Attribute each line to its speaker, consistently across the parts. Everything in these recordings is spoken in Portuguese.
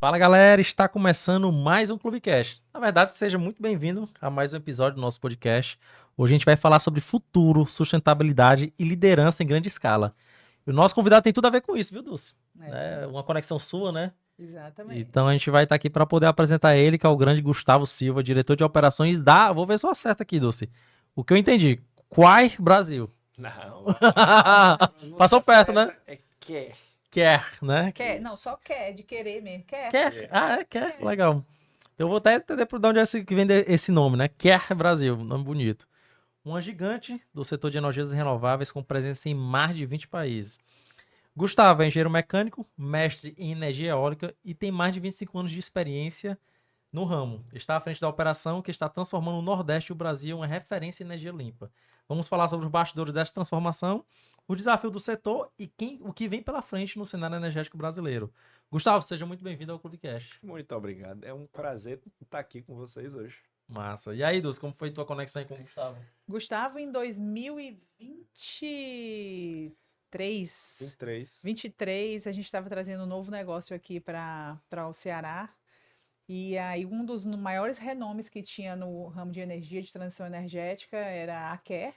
Speaker 1: Fala galera, está começando mais um Clubecast. Na verdade, seja muito bem-vindo a mais um episódio do nosso podcast. Hoje a gente vai falar sobre futuro, sustentabilidade e liderança em grande escala. E o nosso convidado tem tudo a ver com isso, viu, Dulce?
Speaker 2: É,
Speaker 1: Uma conexão sua, né? Então a
Speaker 2: exatamente.
Speaker 1: gente vai estar aqui para poder apresentar ele, que é o grande Gustavo Silva, diretor de operações da. Vou ver se eu acerto aqui, Dulce. O que eu entendi. Quai Brasil.
Speaker 3: Não, a
Speaker 1: Passou
Speaker 3: pronúncia
Speaker 1: perto, né?
Speaker 3: certa é quer.
Speaker 1: Quer, né?
Speaker 2: Quer, não,
Speaker 3: Isso.
Speaker 2: só quer, de querer mesmo. Quer,
Speaker 1: Quer.
Speaker 3: Quer.
Speaker 1: Ah, é, quer.
Speaker 2: quer.
Speaker 1: Legal. Eu vou até entender por de onde é que vem esse nome, né? Quer Brasil, nome bonito. Uma gigante do setor de energias renováveis com presença em mais de 20 países. Gustavo é engenheiro mecânico, mestre em energia eólica e tem mais de 25 anos de experiência no ramo. Está à frente da operação que está transformando o Nordeste e o Brasil em uma referência em energia limpa. Vamos falar sobre os bastidores dessa transformação, o desafio do setor e o que vem pela frente no cenário energético brasileiro. Gustavo, seja muito bem-vindo ao Clubecast.
Speaker 3: Muito obrigado. É um prazer estar aqui com vocês hoje.
Speaker 1: Massa. E aí, Dulce, como foi tua conexão aí com o Gustavo?
Speaker 2: Gustavo, em 2023,
Speaker 3: 23.
Speaker 2: 23, a gente estava trazendo um novo negócio aqui para o Ceará. E aí, um dos maiores renomes que tinha no ramo de energia, de transição energética, era a Quer.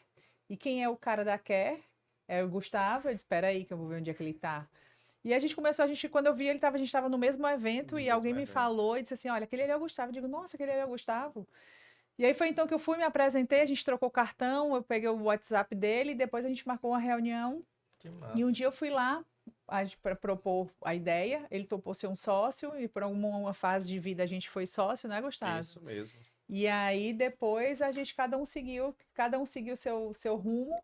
Speaker 2: E quem é o cara da Quer? É o Gustavo. Eu disse, espera aí que eu vou ver onde é que ele está. E a gente começou, quando eu vi ele, a gente estava no mesmo evento
Speaker 3: No
Speaker 2: e
Speaker 3: mesmo
Speaker 2: alguém me
Speaker 3: evento.
Speaker 2: falou e disse assim, olha, aquele ali é o Gustavo. Eu digo, nossa, aquele ali é o Gustavo. E aí foi então que eu fui, me apresentei, a gente trocou o cartão, eu peguei o WhatsApp dele e depois a gente marcou uma reunião.
Speaker 1: Que
Speaker 2: E um
Speaker 1: massa.
Speaker 2: dia eu fui lá para propor a ideia, ele topou ser um sócio e por alguma fase de vida a gente foi sócio, né, Gustavo?
Speaker 3: Isso mesmo.
Speaker 2: E aí depois a gente cada um seguiu seu rumo.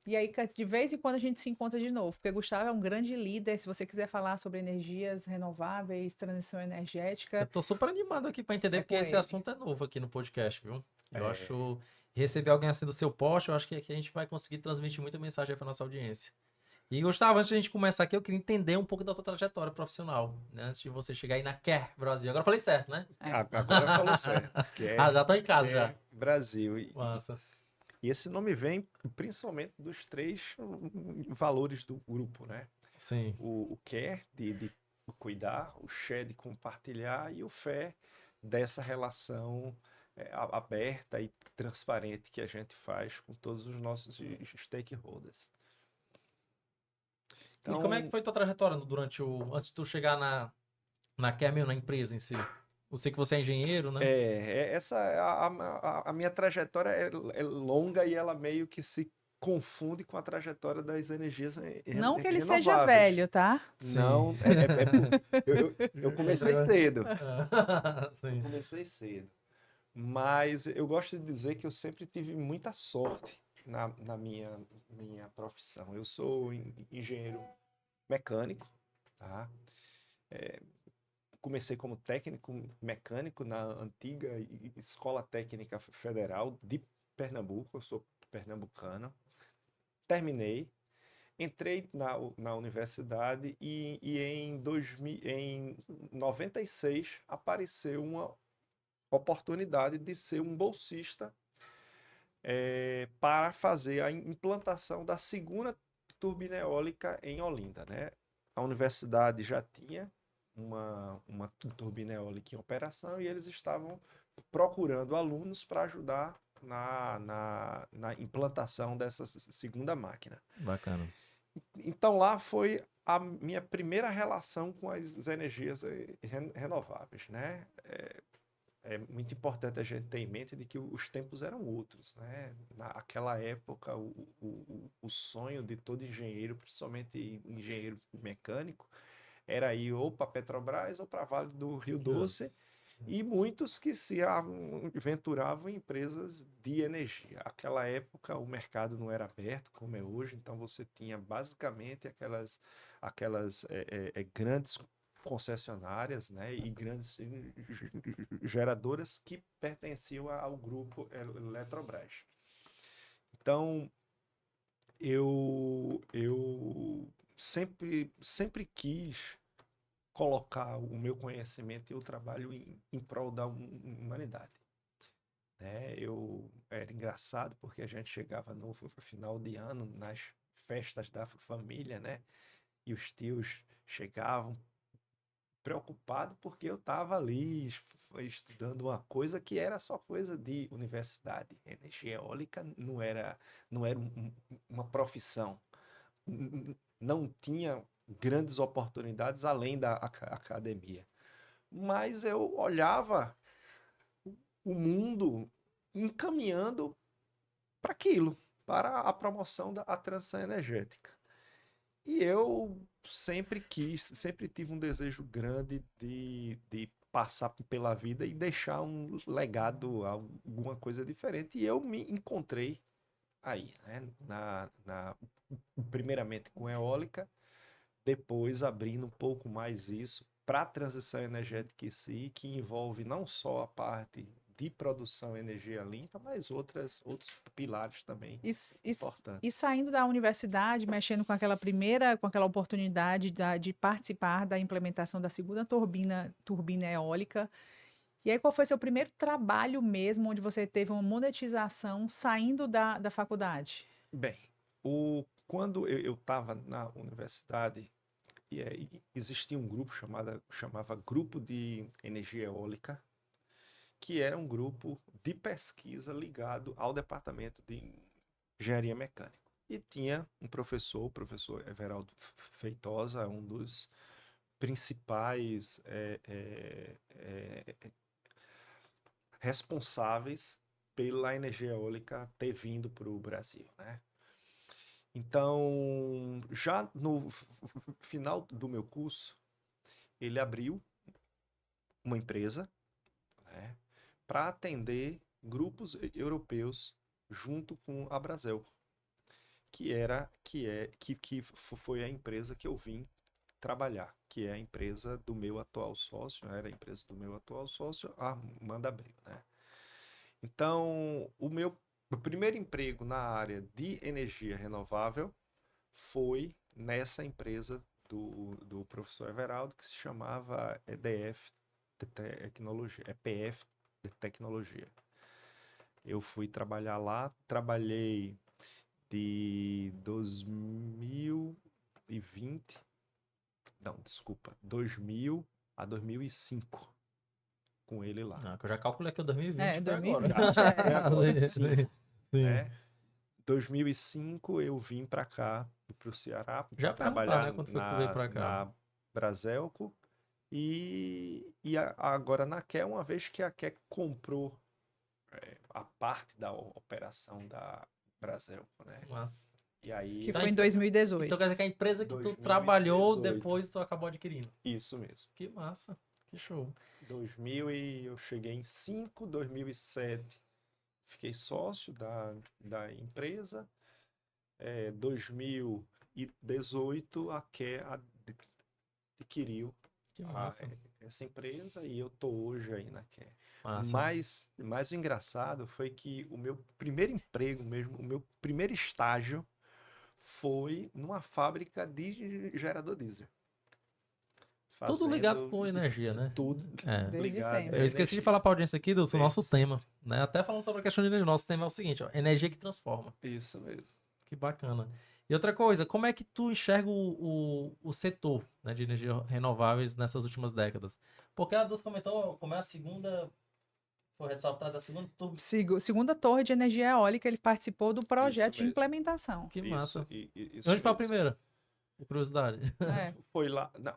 Speaker 2: E aí, de vez em quando, a gente se encontra de novo, porque Gustavo é um grande líder. Se você quiser falar sobre energias renováveis, transição
Speaker 1: Eu
Speaker 2: energética,
Speaker 1: tô super animado aqui pra entender,
Speaker 2: é
Speaker 1: porque
Speaker 2: com
Speaker 1: esse
Speaker 2: ele.
Speaker 1: assunto é novo aqui no podcast, viu? Eu
Speaker 3: É,
Speaker 1: acho. Receber alguém assim do seu post, eu acho que aqui a gente vai conseguir transmitir muita mensagem aí pra nossa audiência. E Gustavo, antes de a gente começar aqui, eu queria entender um pouco da tua trajetória profissional, né? Antes de você chegar aí na Quer Brasil. Agora eu falei certo, né?
Speaker 2: É.
Speaker 3: agora falou certo.
Speaker 1: Ah,
Speaker 3: Quer,
Speaker 1: já tô em casa já.
Speaker 3: quer Brasil.
Speaker 1: Massa.
Speaker 3: E esse nome vem principalmente dos três valores do grupo, né?
Speaker 1: Sim.
Speaker 3: O quer, de cuidar, o share, de compartilhar, e o fé, dessa relação aberta e transparente que a gente faz com todos os nossos stakeholders.
Speaker 1: E como é que
Speaker 3: Então,
Speaker 1: foi tua trajetória durante antes de tu chegar na Quer mesmo, na empresa em si? Eu sei que você é engenheiro, né?
Speaker 3: essa a minha trajetória é longa e ela meio que se confunde com a trajetória das energias
Speaker 2: Não que ele seja
Speaker 3: renováveis.
Speaker 2: velho, tá?
Speaker 1: Sim.
Speaker 3: Não, eu comecei
Speaker 1: Entregou.
Speaker 3: cedo. Eu
Speaker 1: Sim.
Speaker 3: comecei cedo. Mas eu gosto de dizer que eu sempre tive muita sorte na minha profissão. Eu sou engenheiro mecânico, tá? Comecei como técnico mecânico na antiga Escola Técnica Federal de Pernambuco. Eu sou pernambucano. Terminei, entrei na universidade e em 96 apareceu uma oportunidade de ser um bolsista para fazer a implantação da segunda turbina eólica em Olinda, né? A universidade já tinha uma turbina eólica em operação e eles estavam procurando alunos para ajudar na implantação dessa segunda máquina.
Speaker 1: Bacana.
Speaker 3: Então lá foi a minha primeira relação com as energias renováveis, né? É muito importante a gente ter em mente de que os tempos eram outros, né? Naquela época, o sonho de todo engenheiro, principalmente engenheiro mecânico, era ir ou para Petrobras ou para Vale do Rio Doce,
Speaker 1: Deus.
Speaker 3: e muitos que se aventuravam em empresas de energia. Aquela época o mercado não era aberto como é hoje, então você tinha basicamente aquelas grandes concessionárias, né, e grandes geradoras que pertenciam ao grupo Eletrobras. Então eu sempre quis colocar o meu conhecimento e o trabalho em prol da humanidade. Né? Era engraçado porque a gente chegava no final de ano, nas festas da família, né? E os tios chegavam, preocupado porque eu estava ali estudando uma coisa que era só coisa de universidade. Energia eólica não era uma profissão. Não tinha grandes oportunidades além da academia. Mas eu olhava o mundo encaminhando para aquilo, para a promoção da transição energética. E eu sempre tive um desejo grande de passar pela vida e deixar um legado, alguma coisa diferente. E eu me encontrei aí, né? Primeiramente com eólica, depois abrindo um pouco mais isso para a transição energética em si, que envolve não só a parte de produção de energia limpa, mas outros pilares também importantes.
Speaker 2: E saindo da universidade, mexendo com aquela oportunidade de participar da implementação da segunda turbina eólica. E aí, qual foi seu primeiro trabalho mesmo, onde você teve uma monetização saindo da faculdade?
Speaker 3: Bem, quando eu estava na universidade, existia um grupo chamava Grupo de Energia Eólica, que era um grupo de pesquisa ligado ao departamento de engenharia mecânica. E tinha um professor, o professor Everaldo Feitosa, um dos principais responsáveis pela energia eólica ter vindo para o Brasil, né? Então, já no final do meu curso, ele abriu uma empresa, né, para atender grupos europeus junto com a Brasel, que foi a empresa que eu vim trabalhar, que é a empresa do meu atual sócio, era a empresa do meu atual sócio, a Amanda Abreu, né? Então, o meu primeiro emprego na área de energia renovável foi nessa empresa do professor Everaldo, que se chamava EDF Tecnologia, EPF Tecnologia. Eu fui trabalhar lá, trabalhei de 2020, não, desculpa, 2000 a 2005 com ele lá.
Speaker 1: Ah, que eu já calculei que o 2020 foi agora.
Speaker 2: 2020,
Speaker 3: Foi agora,
Speaker 1: Sim,
Speaker 3: sim,
Speaker 1: sim.
Speaker 3: né? 2005 eu vim para cá, para o Ceará,
Speaker 1: Já
Speaker 3: para
Speaker 1: perguntar,
Speaker 3: trabalhar
Speaker 1: né, quando foi que tu veio pra cá?
Speaker 3: na Braselco e agora na QE, uma vez que a QE comprou a parte da operação da Braselco, né?
Speaker 1: Massa.
Speaker 3: E aí,
Speaker 2: que
Speaker 1: Então,
Speaker 2: foi em
Speaker 1: então
Speaker 2: 2018.
Speaker 1: quer dizer que a empresa que tu
Speaker 3: 2018.
Speaker 1: trabalhou, depois tu acabou adquirindo.
Speaker 3: Isso mesmo.
Speaker 1: Que massa, que show.
Speaker 3: 2000 e eu cheguei em 2007 fiquei sócio da empresa. 2018 a QE adquiriu
Speaker 1: Que massa.
Speaker 3: essa empresa e eu tô hoje aí na QE.
Speaker 1: Massa.
Speaker 3: Mas o engraçado foi que o meu primeiro emprego mesmo, o meu primeiro estágio foi numa fábrica de gerador diesel.
Speaker 1: Tudo ligado com energia, né?
Speaker 3: Tudo
Speaker 2: Desde
Speaker 3: ligado à
Speaker 2: sempre.
Speaker 1: Eu esqueci de
Speaker 3: energia.
Speaker 1: falar pra audiência aqui do nosso
Speaker 3: Desde
Speaker 1: tema, né? Até falando sobre a questão de energia, nosso tema é o seguinte, ó, energia que transforma.
Speaker 3: Isso mesmo.
Speaker 1: Que bacana. E outra coisa, como é que tu enxerga o setor, né, de energias renováveis nessas últimas décadas? Porque a Dus comentou como é a segunda, foi o resultado atrás da segunda turma.
Speaker 2: Segunda torre de energia eólica, ele participou do projeto de
Speaker 3: mesmo.
Speaker 2: implementação.
Speaker 1: Que massa.
Speaker 3: Isso
Speaker 1: Onde foi a
Speaker 3: mesmo.
Speaker 1: primeira? Por curiosidade.
Speaker 2: É.
Speaker 3: Foi lá. Não,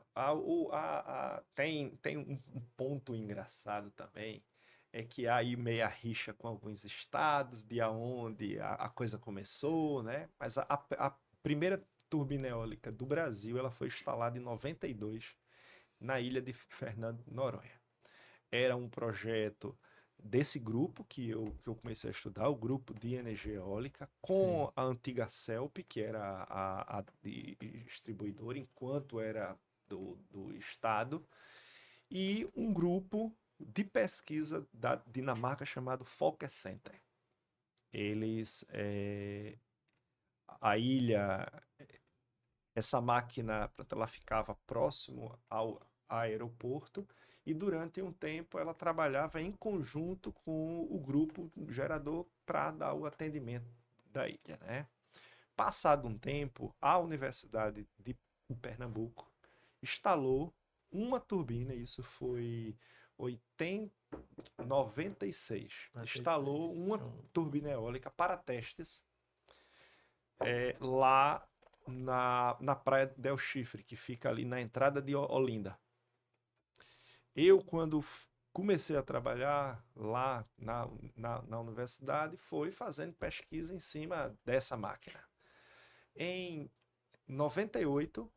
Speaker 3: tem um ponto engraçado também. É que há aí meia rixa com alguns estados, de onde a coisa começou, né? Mas a primeira turbina eólica do Brasil, ela foi instalada em 92, na ilha de Fernando de Noronha. Era um projeto desse grupo que eu comecei a estudar, o grupo de energia eólica, com a antiga CELP, que era a distribuidora, enquanto era do Estado, e um grupo de pesquisa da Dinamarca chamado Folkens Center. Eles, a ilha, essa máquina, ela ficava próximo ao aeroporto e durante um tempo ela trabalhava em conjunto com o grupo gerador para dar o atendimento da ilha, né? Passado um tempo, a Universidade de Pernambuco instalou uma turbina, isso foi 96.
Speaker 1: 96,
Speaker 3: Instalou uma
Speaker 1: então.
Speaker 3: turbina eólica para testes lá na praia Del Chifre, que fica ali na entrada de Olinda. Eu, quando comecei a trabalhar lá na universidade, foi fazendo pesquisa em cima dessa máquina. Em 98,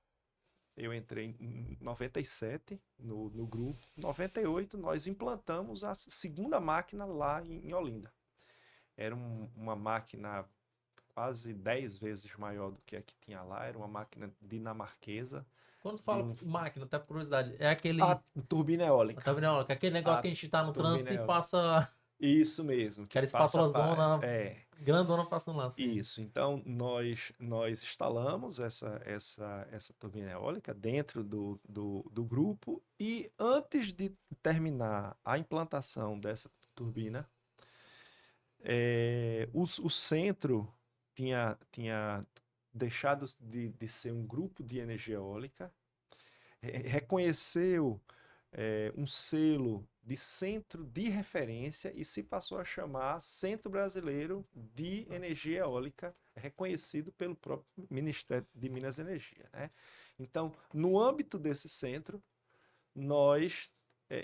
Speaker 3: eu entrei em 97 no grupo. Em 98, nós implantamos a segunda máquina lá em Olinda. Era uma máquina quase 10 vezes maior do que a que tinha lá. Era uma máquina dinamarquesa.
Speaker 1: Quando tu
Speaker 3: De
Speaker 1: fala máquina, até por curiosidade, é
Speaker 3: A
Speaker 1: aquele.
Speaker 3: turbina
Speaker 1: Tá
Speaker 3: eólica.
Speaker 1: vendo? Olha, aquele negócio
Speaker 3: A
Speaker 1: que a gente tá no
Speaker 3: turbina
Speaker 1: trânsito e
Speaker 3: eólica.
Speaker 1: passa
Speaker 3: Isso mesmo, que
Speaker 1: aquela
Speaker 3: passa
Speaker 1: espátulazona
Speaker 3: é,
Speaker 1: grandona passando lá, assim.
Speaker 3: isso. Então nós instalamos essa turbina eólica dentro do grupo e antes de terminar a implantação dessa turbina, o centro tinha deixado de ser um grupo de energia eólica, reconheceu um selo de centro de referência e se passou a chamar Centro Brasileiro de Energia Eólica, reconhecido pelo próprio Ministério de Minas e Energia, né? Então, no âmbito desse centro, nós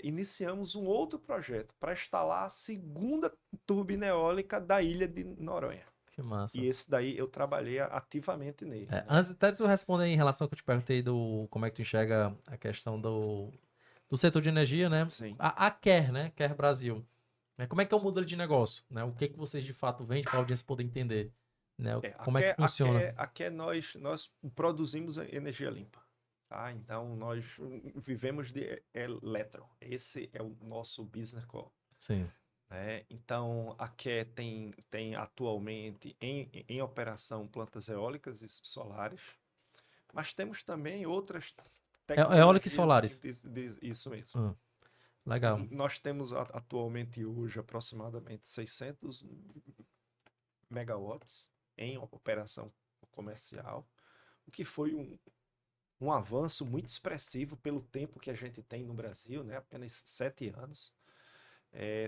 Speaker 3: iniciamos um outro projeto para instalar a segunda turbina eólica da ilha de Noronha.
Speaker 1: Que massa.
Speaker 3: E esse daí eu trabalhei ativamente nele. Né?
Speaker 1: Antes até de tu responder em relação ao que eu te perguntei do como é que tu enxerga a questão do setor de energia, né?
Speaker 3: Sim.
Speaker 1: A Quer, né? Quer Brasil. Como é que é o modelo de negócio, né? O que que vocês de fato vendem para a audiência poder entender, né? Como é que funciona?
Speaker 3: Aqui nós produzimos energia limpa. Tá? Então, nós vivemos de elétron. Esse é o nosso business core.
Speaker 1: Sim.
Speaker 3: Né? Então, a QE tem atualmente em operação plantas eólicas e solares, mas temos também outras
Speaker 1: Eólica e
Speaker 3: tecnologias.
Speaker 1: solares.
Speaker 3: Isso mesmo.
Speaker 1: Legal.
Speaker 3: Nós temos atualmente hoje aproximadamente 600 megawatts em operação comercial, o que foi um avanço muito expressivo pelo tempo que a gente tem no Brasil, né? Apenas 7 anos.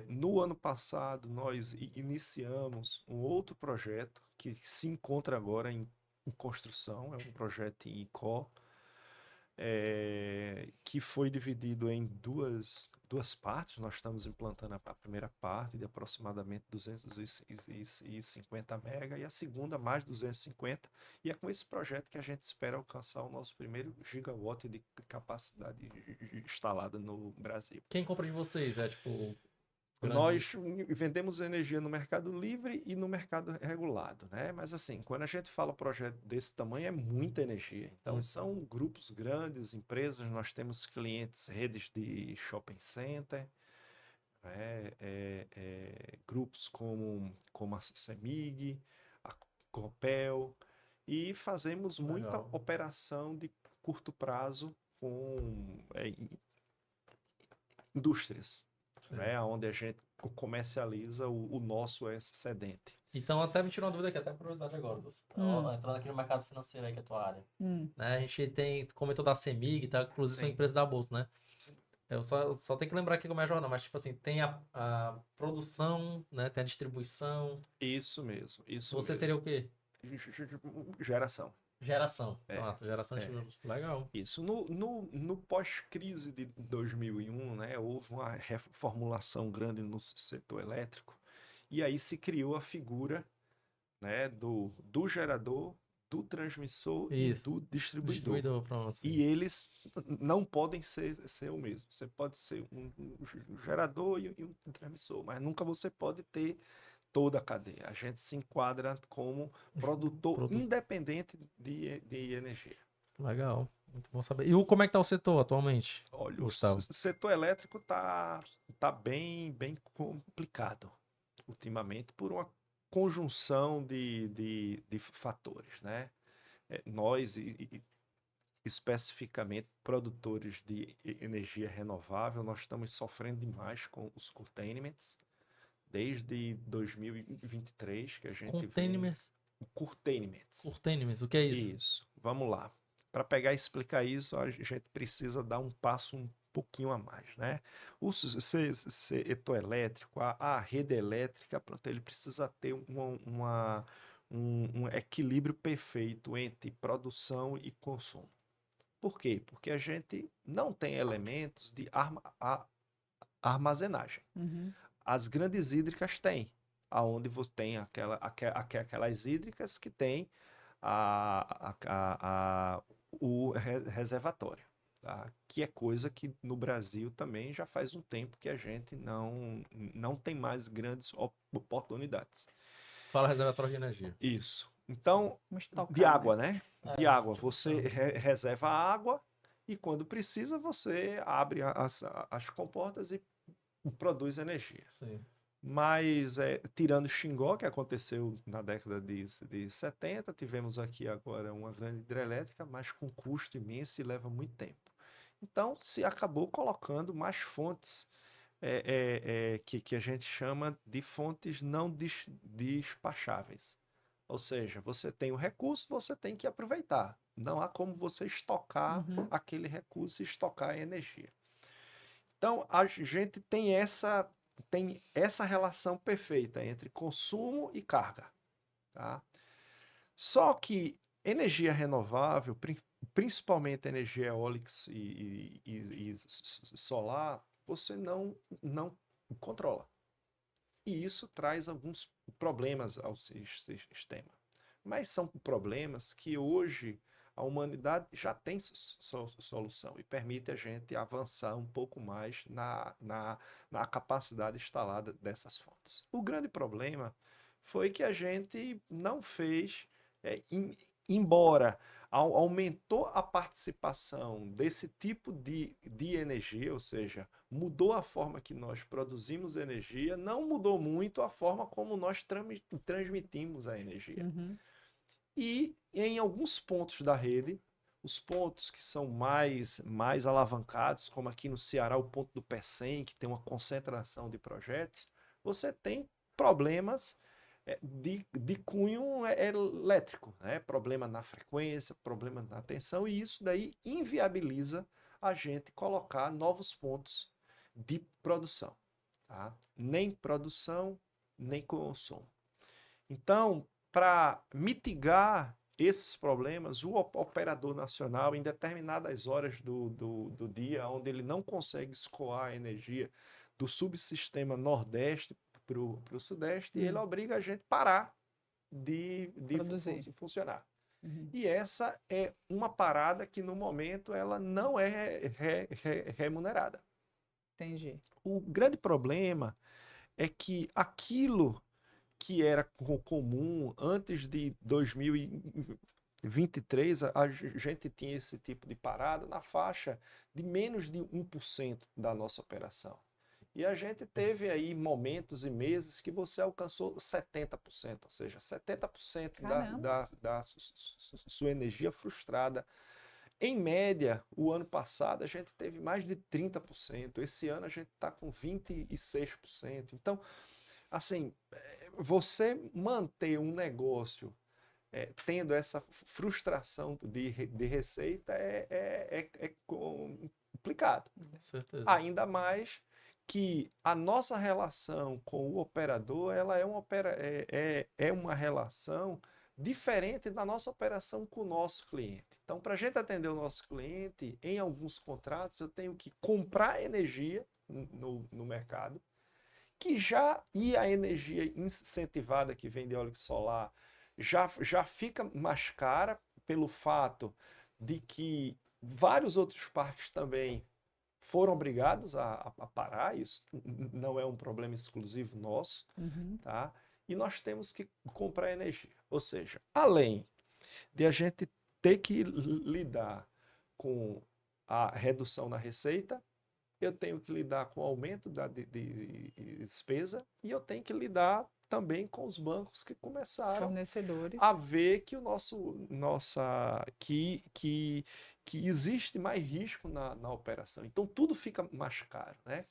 Speaker 3: No ano passado, nós iniciamos um outro projeto que se encontra agora em construção, é um projeto em ICO, que foi dividido em duas partes. Nós estamos implantando a primeira parte de aproximadamente 250 mega e a segunda mais 250. E é com esse projeto que a gente espera alcançar o nosso primeiro gigawatt de capacidade instalada no Brasil.
Speaker 1: Quem compra de vocês? Tipo,
Speaker 3: Nós vendemos energia no mercado livre e no mercado regulado, né? Mas assim, quando a gente fala projeto desse tamanho, é muita energia. Então, são grupos grandes, empresas, nós temos clientes, redes de shopping center, né? Grupos como a CEMIG, a Copel, e fazemos muita operação de curto prazo com indústrias. Né, onde a gente comercializa o nosso excedente.
Speaker 1: Então, até me tirou uma dúvida aqui, até curiosidade agora, entrando aqui no mercado financeiro aí, que é a tua área. Né, a gente comentou da CEMIG, tá? Inclusive são empresas da Bolsa, né? Eu só tenho que lembrar aqui como é a jornada, mas tipo assim, tem a produção, né? Tem a distribuição.
Speaker 3: Isso mesmo.
Speaker 1: Você seria o quê?
Speaker 3: Geração.
Speaker 1: Geração. Geração de legal.
Speaker 3: Isso. No pós-crise de 2001, né, houve uma reformulação grande no setor elétrico e aí se criou a figura, né, do gerador, do transmissor e do distribuidor.
Speaker 1: Pronto,
Speaker 3: e eles não podem ser o mesmo. Você pode ser um gerador e um transmissor, mas nunca você pode ter toda a cadeia. A gente se enquadra como produtor independente de energia.
Speaker 1: Legal, muito bom saber. E como é que está o setor atualmente?
Speaker 3: Olha,
Speaker 1: Gustavo?
Speaker 3: O setor elétrico tá bem complicado ultimamente por uma conjunção de fatores, né? Nós, especificamente produtores de energia renovável, nós estamos sofrendo demais com os curtailments. Desde 2023 que a gente
Speaker 1: Curtailments?
Speaker 3: Curtailments.
Speaker 1: Curtailments, o que é isso?
Speaker 3: Isso. Vamos lá. para pegar e explicar isso, a gente precisa dar um passo um pouquinho a mais, né? O setor elétrico, a rede elétrica, pronto, ele precisa ter um equilíbrio perfeito entre produção e consumo. Por quê? Porque a gente não tem elementos de armazenagem.
Speaker 2: Uhum.
Speaker 3: As grandes hídricas têm, aonde você tem aquelas hídricas que tem o reservatório, tá? Que é coisa que no Brasil também já faz um tempo que a gente não tem mais grandes oportunidades.
Speaker 1: Fala reservatório de energia.
Speaker 3: Isso. Então,
Speaker 2: Vamos tocar,
Speaker 3: de água, né? De
Speaker 1: É,
Speaker 3: água.
Speaker 1: tipo,
Speaker 3: Você reserva a água e quando precisa você abre as comportas e produz energia.
Speaker 1: Sim.
Speaker 3: Mas, tirando Xingó, que aconteceu na década de 70, tivemos aqui agora uma grande hidrelétrica, mas com custo imenso e leva muito tempo. Então, se acabou colocando mais fontes que a gente chama de fontes não despacháveis. Ou seja, você tem o recurso, você tem que aproveitar. Não há como você estocar
Speaker 2: Uhum.
Speaker 3: aquele recurso e estocar a energia. Então, a gente tem essa relação perfeita entre consumo e carga, tá? Só que energia renovável, principalmente energia eólica e solar, você não controla. E isso traz alguns problemas ao sistema. Mas são problemas que hoje a humanidade já tem solução e permite a gente avançar um pouco mais na capacidade instalada dessas fontes. O grande problema foi que a gente não fez, embora aumentou a participação desse tipo de energia, ou seja, mudou a forma que nós produzimos energia, não mudou muito a forma como nós transmitimos a energia.
Speaker 2: Uhum.
Speaker 3: E em alguns pontos da rede, os pontos que são mais alavancados, como aqui no Ceará, o ponto do PECEM, que tem uma concentração de projetos, você tem problemas de cunho elétrico, né? Problema na frequência, problema na tensão, e isso daí inviabiliza a gente colocar novos pontos de produção, tá? Nem produção, nem consumo. Então, para mitigar esses problemas, o operador nacional, em determinadas horas do dia, onde ele não consegue escoar a energia do subsistema Nordeste para o Sudeste, ele obriga a gente a parar de
Speaker 2: Produzir.
Speaker 3: funcionar.
Speaker 2: Uhum.
Speaker 3: E essa é uma parada que, no momento, ela não é remunerada.
Speaker 2: Entendi.
Speaker 3: O grande problema é que aquilo que era comum antes de 2023, a gente tinha esse tipo de parada na faixa de menos de 1% da nossa operação. E a gente teve aí momentos e meses que você alcançou 70%, ou seja, 70% da sua energia frustrada. Em média, o ano passado a gente teve mais de 30%, esse ano a gente está com 26%. Então, assim, você manter um negócio tendo essa frustração de receita é complicado.
Speaker 1: Com certeza.
Speaker 3: Ainda mais que a nossa relação com o operador ela é uma relação diferente da nossa operação com o nosso cliente. Então, para a gente atender o nosso cliente, em alguns contratos eu tenho que comprar energia no mercado, e a energia incentivada que vem de óleo solar já fica mais cara pelo fato de que vários outros parques também foram obrigados a parar, isso não é um problema exclusivo nosso,
Speaker 2: Uhum.
Speaker 3: tá? E nós temos que comprar energia. Ou seja, além de a gente ter que lidar com a redução na receita, eu tenho que lidar com o aumento de despesa e eu tenho que lidar também com os bancos que começaram
Speaker 2: Fornecedores.
Speaker 3: a ver que que existe mais risco na operação. Então tudo fica mais caro, né?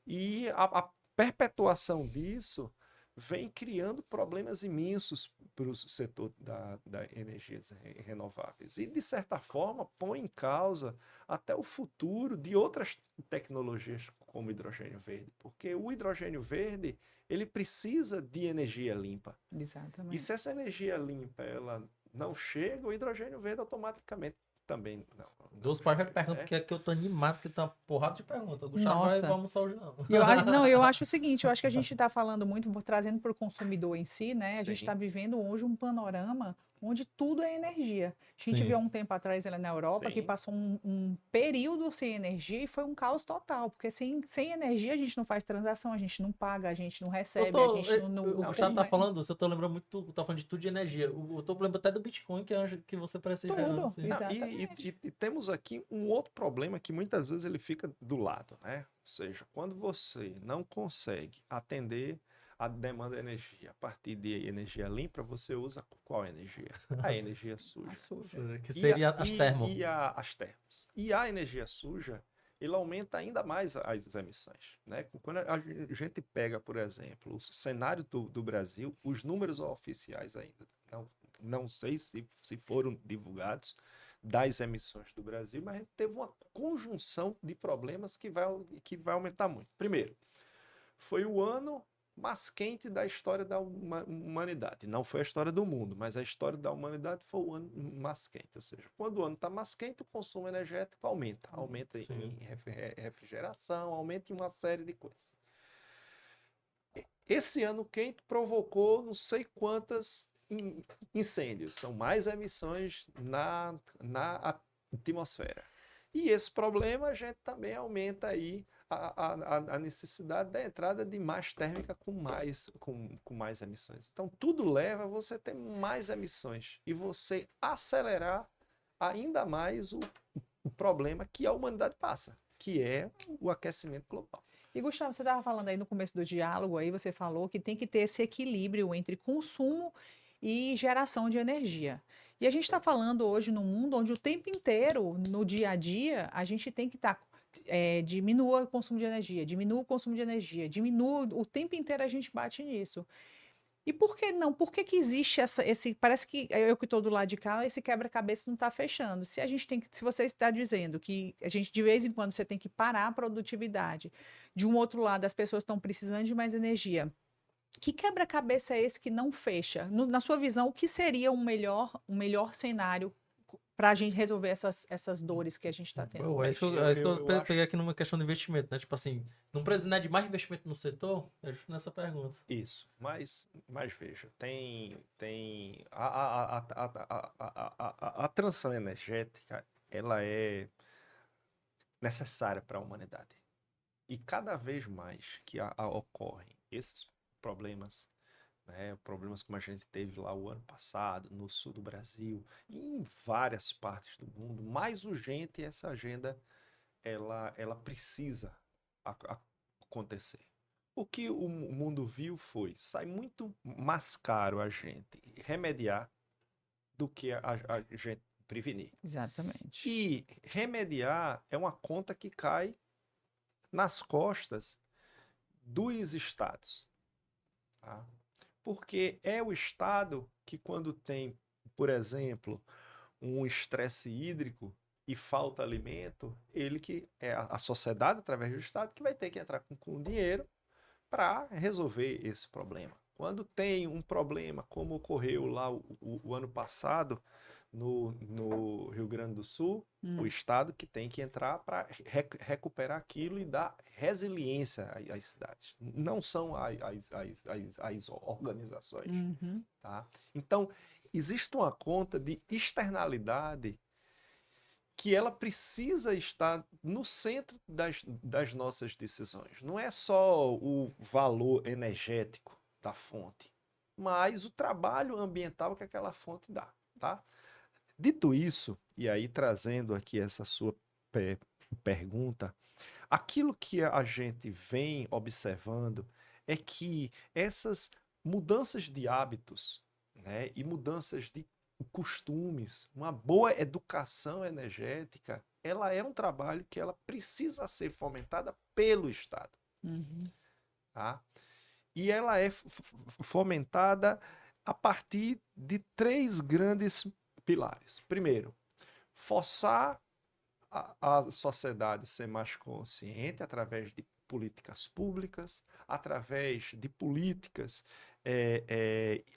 Speaker 3: E a perpetuação disso vem criando problemas imensos para o setor da energias renováveis. E, de certa forma, põe em causa até o futuro de outras tecnologias como o hidrogênio verde. Porque o hidrogênio verde, ele precisa de energia limpa. E
Speaker 2: Exatamente.
Speaker 3: se essa energia limpa ela não chega, o hidrogênio verde automaticamente também não.
Speaker 1: Dos pais vai
Speaker 3: chega,
Speaker 1: perguntar
Speaker 3: né?
Speaker 1: porque aqui eu tô animado, que tá uma porrada de perguntas. O Gustavo vai
Speaker 2: Nossa.
Speaker 1: almoçar hoje não.
Speaker 2: Não, eu acho o seguinte, eu acho que a gente está falando muito, trazendo para o consumidor em si, né? A gente está
Speaker 3: Sim,
Speaker 2: vivendo hoje um panorama onde tudo é energia. A gente
Speaker 1: Sim.
Speaker 2: viu há um tempo atrás ela na Europa que
Speaker 3: sim.
Speaker 2: passou um período sem energia e foi um caos total, porque sem energia a gente não faz transação, a gente não paga, a gente não recebe, a gente
Speaker 1: O Gustavo tá falando, você tá lembrando muito, tá falando de tudo de energia. Eu tô lembrando até do Bitcoin, que eu acho que você parece
Speaker 2: tudo,
Speaker 1: assim.
Speaker 3: Não,
Speaker 2: exatamente.
Speaker 3: e temos aqui um outro problema que muitas vezes ele fica do lado, né? Ou seja, quando você não consegue atender a demanda de energia a partir de energia limpa, você usa qual energia? A energia
Speaker 2: A
Speaker 3: suja.
Speaker 2: suja.
Speaker 1: Que seria as termo.
Speaker 3: As termos. E a energia suja, ele aumenta ainda mais as emissões, né? Quando a gente pega, por exemplo, o cenário do Brasil, os números oficiais ainda não sei se foram divulgados das emissões do Brasil, mas a gente teve uma conjunção de problemas que vai aumentar muito. Primeiro, foi o ano mais quente da história da humanidade. Não foi a história do mundo, mas a história da humanidade foi o ano mais quente. Ou seja, quando o ano está mais quente, o consumo energético aumenta. Aumenta
Speaker 1: Sim.
Speaker 3: em refrigeração, aumenta em uma série de coisas. Esse ano quente provocou não sei quantas incêndios, são mais emissões na atmosfera. E esse problema a gente também aumenta aí a necessidade da entrada de mais térmica com mais emissões. Então tudo leva a você ter mais emissões e você acelerar ainda mais o problema que a humanidade passa, que é o aquecimento global.
Speaker 2: E Gustavo, você estava falando aí no começo do diálogo, aí você falou que tem que ter esse equilíbrio entre consumo e geração de energia. E a gente está falando hoje num mundo onde o tempo inteiro, no dia a dia, a gente tem que estar. Diminua o consumo de energia, diminua o consumo de energia, diminua, o tempo inteiro a gente bate nisso. E por que não? Por que que existe esse, parece que eu que estou do lado de cá, esse quebra-cabeça não está fechando. Se a gente tem que, se você está dizendo que a gente de vez em quando você tem que parar a produtividade, de um outro lado as pessoas estão precisando de mais energia. Que quebra-cabeça é esse que não fecha? Na sua visão, o que seria um melhor cenário para a gente resolver essas dores que a gente está tendo
Speaker 1: Pô,
Speaker 2: hoje?
Speaker 1: é isso que eu
Speaker 3: Eu
Speaker 1: peguei
Speaker 3: acho
Speaker 1: aqui numa questão de investimento, né? Tipo assim, não precisa né, de mais investimento no setor? É justo nessa pergunta.
Speaker 3: isso, mas veja, tem a transição energética, ela é necessária para a humanidade. E cada vez mais que ocorrem esses problemas, né, problemas como a gente teve lá o ano passado, no sul do Brasil, e em várias partes do mundo, mais urgente essa agenda ela precisa acontecer. O que o mundo viu foi, sai muito mais caro a gente remediar do que a gente prevenir.
Speaker 2: Exatamente.
Speaker 3: E remediar é uma conta que cai nas costas dos estados, tá? Porque é o estado que quando tem, por exemplo, um estresse hídrico e falta alimento, ele que é a sociedade, através do Estado, que vai ter que entrar com dinheiro para resolver esse problema. Quando tem um problema, como ocorreu lá o ano passado no Rio Grande do Sul, o Estado que tem que entrar para recuperar aquilo e dar resiliência às cidades. Não são as organizações.
Speaker 2: Uhum.
Speaker 3: Tá? Então, existe uma conta de externalidade que ela precisa estar no centro das nossas decisões. Não é só o valor energético da fonte, mas o trabalho ambiental que aquela fonte dá, tá? Dito isso, e aí trazendo aqui essa sua pergunta, aquilo que a gente vem observando é que essas mudanças de hábitos, né, e mudanças de costumes, uma boa educação energética, ela é um trabalho que ela precisa ser fomentada pelo Estado,
Speaker 2: Uhum.
Speaker 3: tá? e ela é fomentada a partir de três grandes pilares. Primeiro, forçar a sociedade a ser mais consciente através de políticas públicas, através de políticas,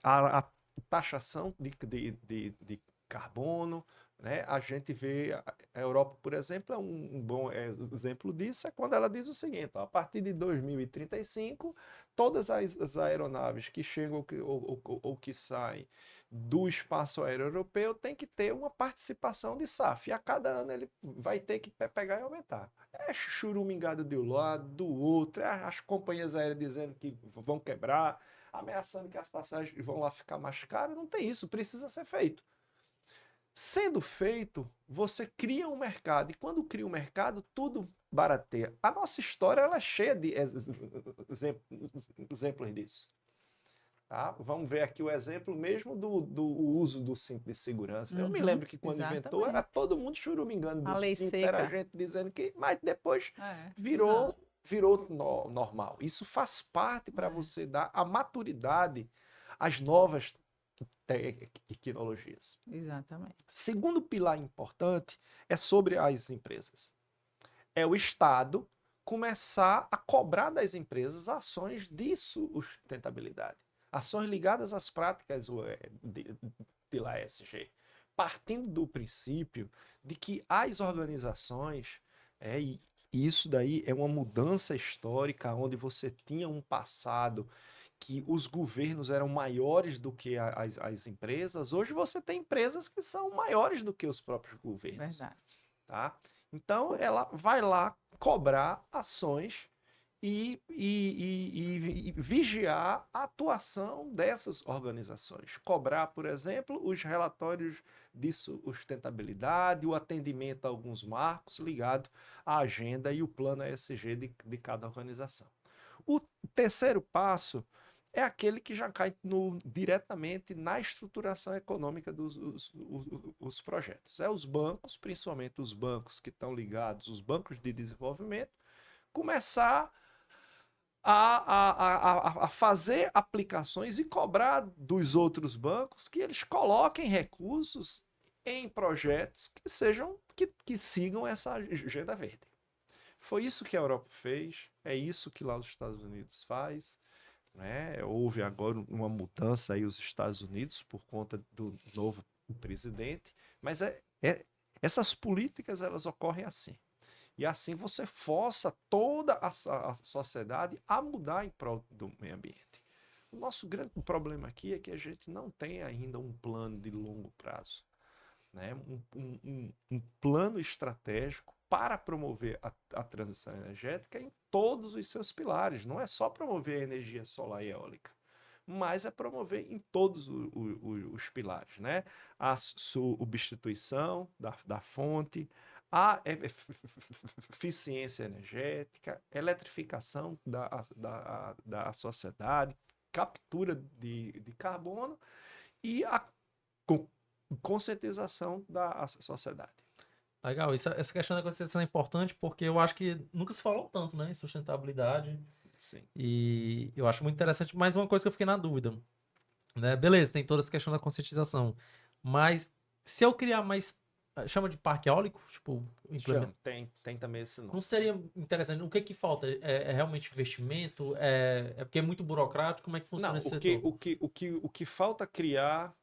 Speaker 3: a taxação de carbono, né? A gente vê a Europa, por exemplo, é um bom exemplo disso, é quando ela diz o seguinte: ó, a partir de 2035, todas as aeronaves que chegam ou que saem do espaço aéreo europeu tem que ter uma participação de SAF. E a cada ano ele vai ter que pegar e aumentar. É churumingado de um lado, do outro, as companhias aéreas dizendo que vão quebrar, ameaçando que as passagens vão lá ficar mais caras. Não tem isso, precisa ser feito. Sendo feito, você cria um mercado, e quando cria um mercado, tudo barateia. A nossa história ela é cheia de exemplos disso. Tá? Vamos ver aqui o exemplo mesmo do uso do cinto de segurança. Eu me lembro que quando inventou, era todo mundo churumingando
Speaker 2: A
Speaker 3: do
Speaker 2: lei
Speaker 3: cinto, era
Speaker 2: seca.
Speaker 3: gente dizendo que, mas depois
Speaker 2: Exato.
Speaker 3: virou normal. Isso faz parte para você dar a maturidade às novas tecnologias.
Speaker 2: Exatamente.
Speaker 3: Segundo pilar importante é sobre as empresas. É o Estado começar a cobrar das empresas ações de sustentabilidade. Ações ligadas às práticas de lá ESG. Partindo do princípio de que as organizações, e isso daí é uma mudança histórica, onde você tinha um passado que os governos eram maiores do que as empresas, hoje você tem empresas que são maiores do que os próprios governos.
Speaker 2: Verdade.
Speaker 3: Tá? Então, ela vai lá cobrar ações e vigiar a atuação dessas organizações. Cobrar, por exemplo, os relatórios de sustentabilidade, o atendimento a alguns marcos ligados à agenda e o plano ESG de cada organização. O terceiro passo é aquele que já cai diretamente na estruturação econômica dos projetos. É os bancos, principalmente os bancos que estão ligados, os bancos de desenvolvimento, começar a fazer aplicações e cobrar dos outros bancos que eles coloquem recursos em projetos que sigam essa agenda verde. Foi isso que a Europa fez, é isso que lá os Estados Unidos faz. Né? Houve agora uma mudança aí os Estados Unidos por conta do novo presidente, mas essas políticas elas ocorrem assim. E assim você força toda a sociedade a mudar em prol do meio ambiente. O nosso grande problema aqui é que a gente não tem ainda um plano de longo prazo, né? Um plano estratégico para promover a transição energética em todos os seus pilares. Não é só promover a energia solar e eólica, mas é promover em todos os pilares, né? A substituição da fonte, a eficiência energética, eletrificação da sociedade, captura de carbono e a conscientização da sociedade.
Speaker 1: Legal, essa questão da conscientização é importante porque eu acho que nunca se falou tanto, né, em sustentabilidade.
Speaker 3: Sim.
Speaker 1: E eu acho muito interessante. Mais uma coisa que eu fiquei na dúvida, né? Beleza, tem toda essa questão da conscientização. Mas se eu criar mais, chama de parque eólico, tipo,
Speaker 3: Chama, tem também esse nome.
Speaker 1: não seria interessante? O que que falta? É realmente investimento? É porque é muito burocrático? Como é que funciona
Speaker 3: Não,
Speaker 1: esse setor?
Speaker 3: o que falta criar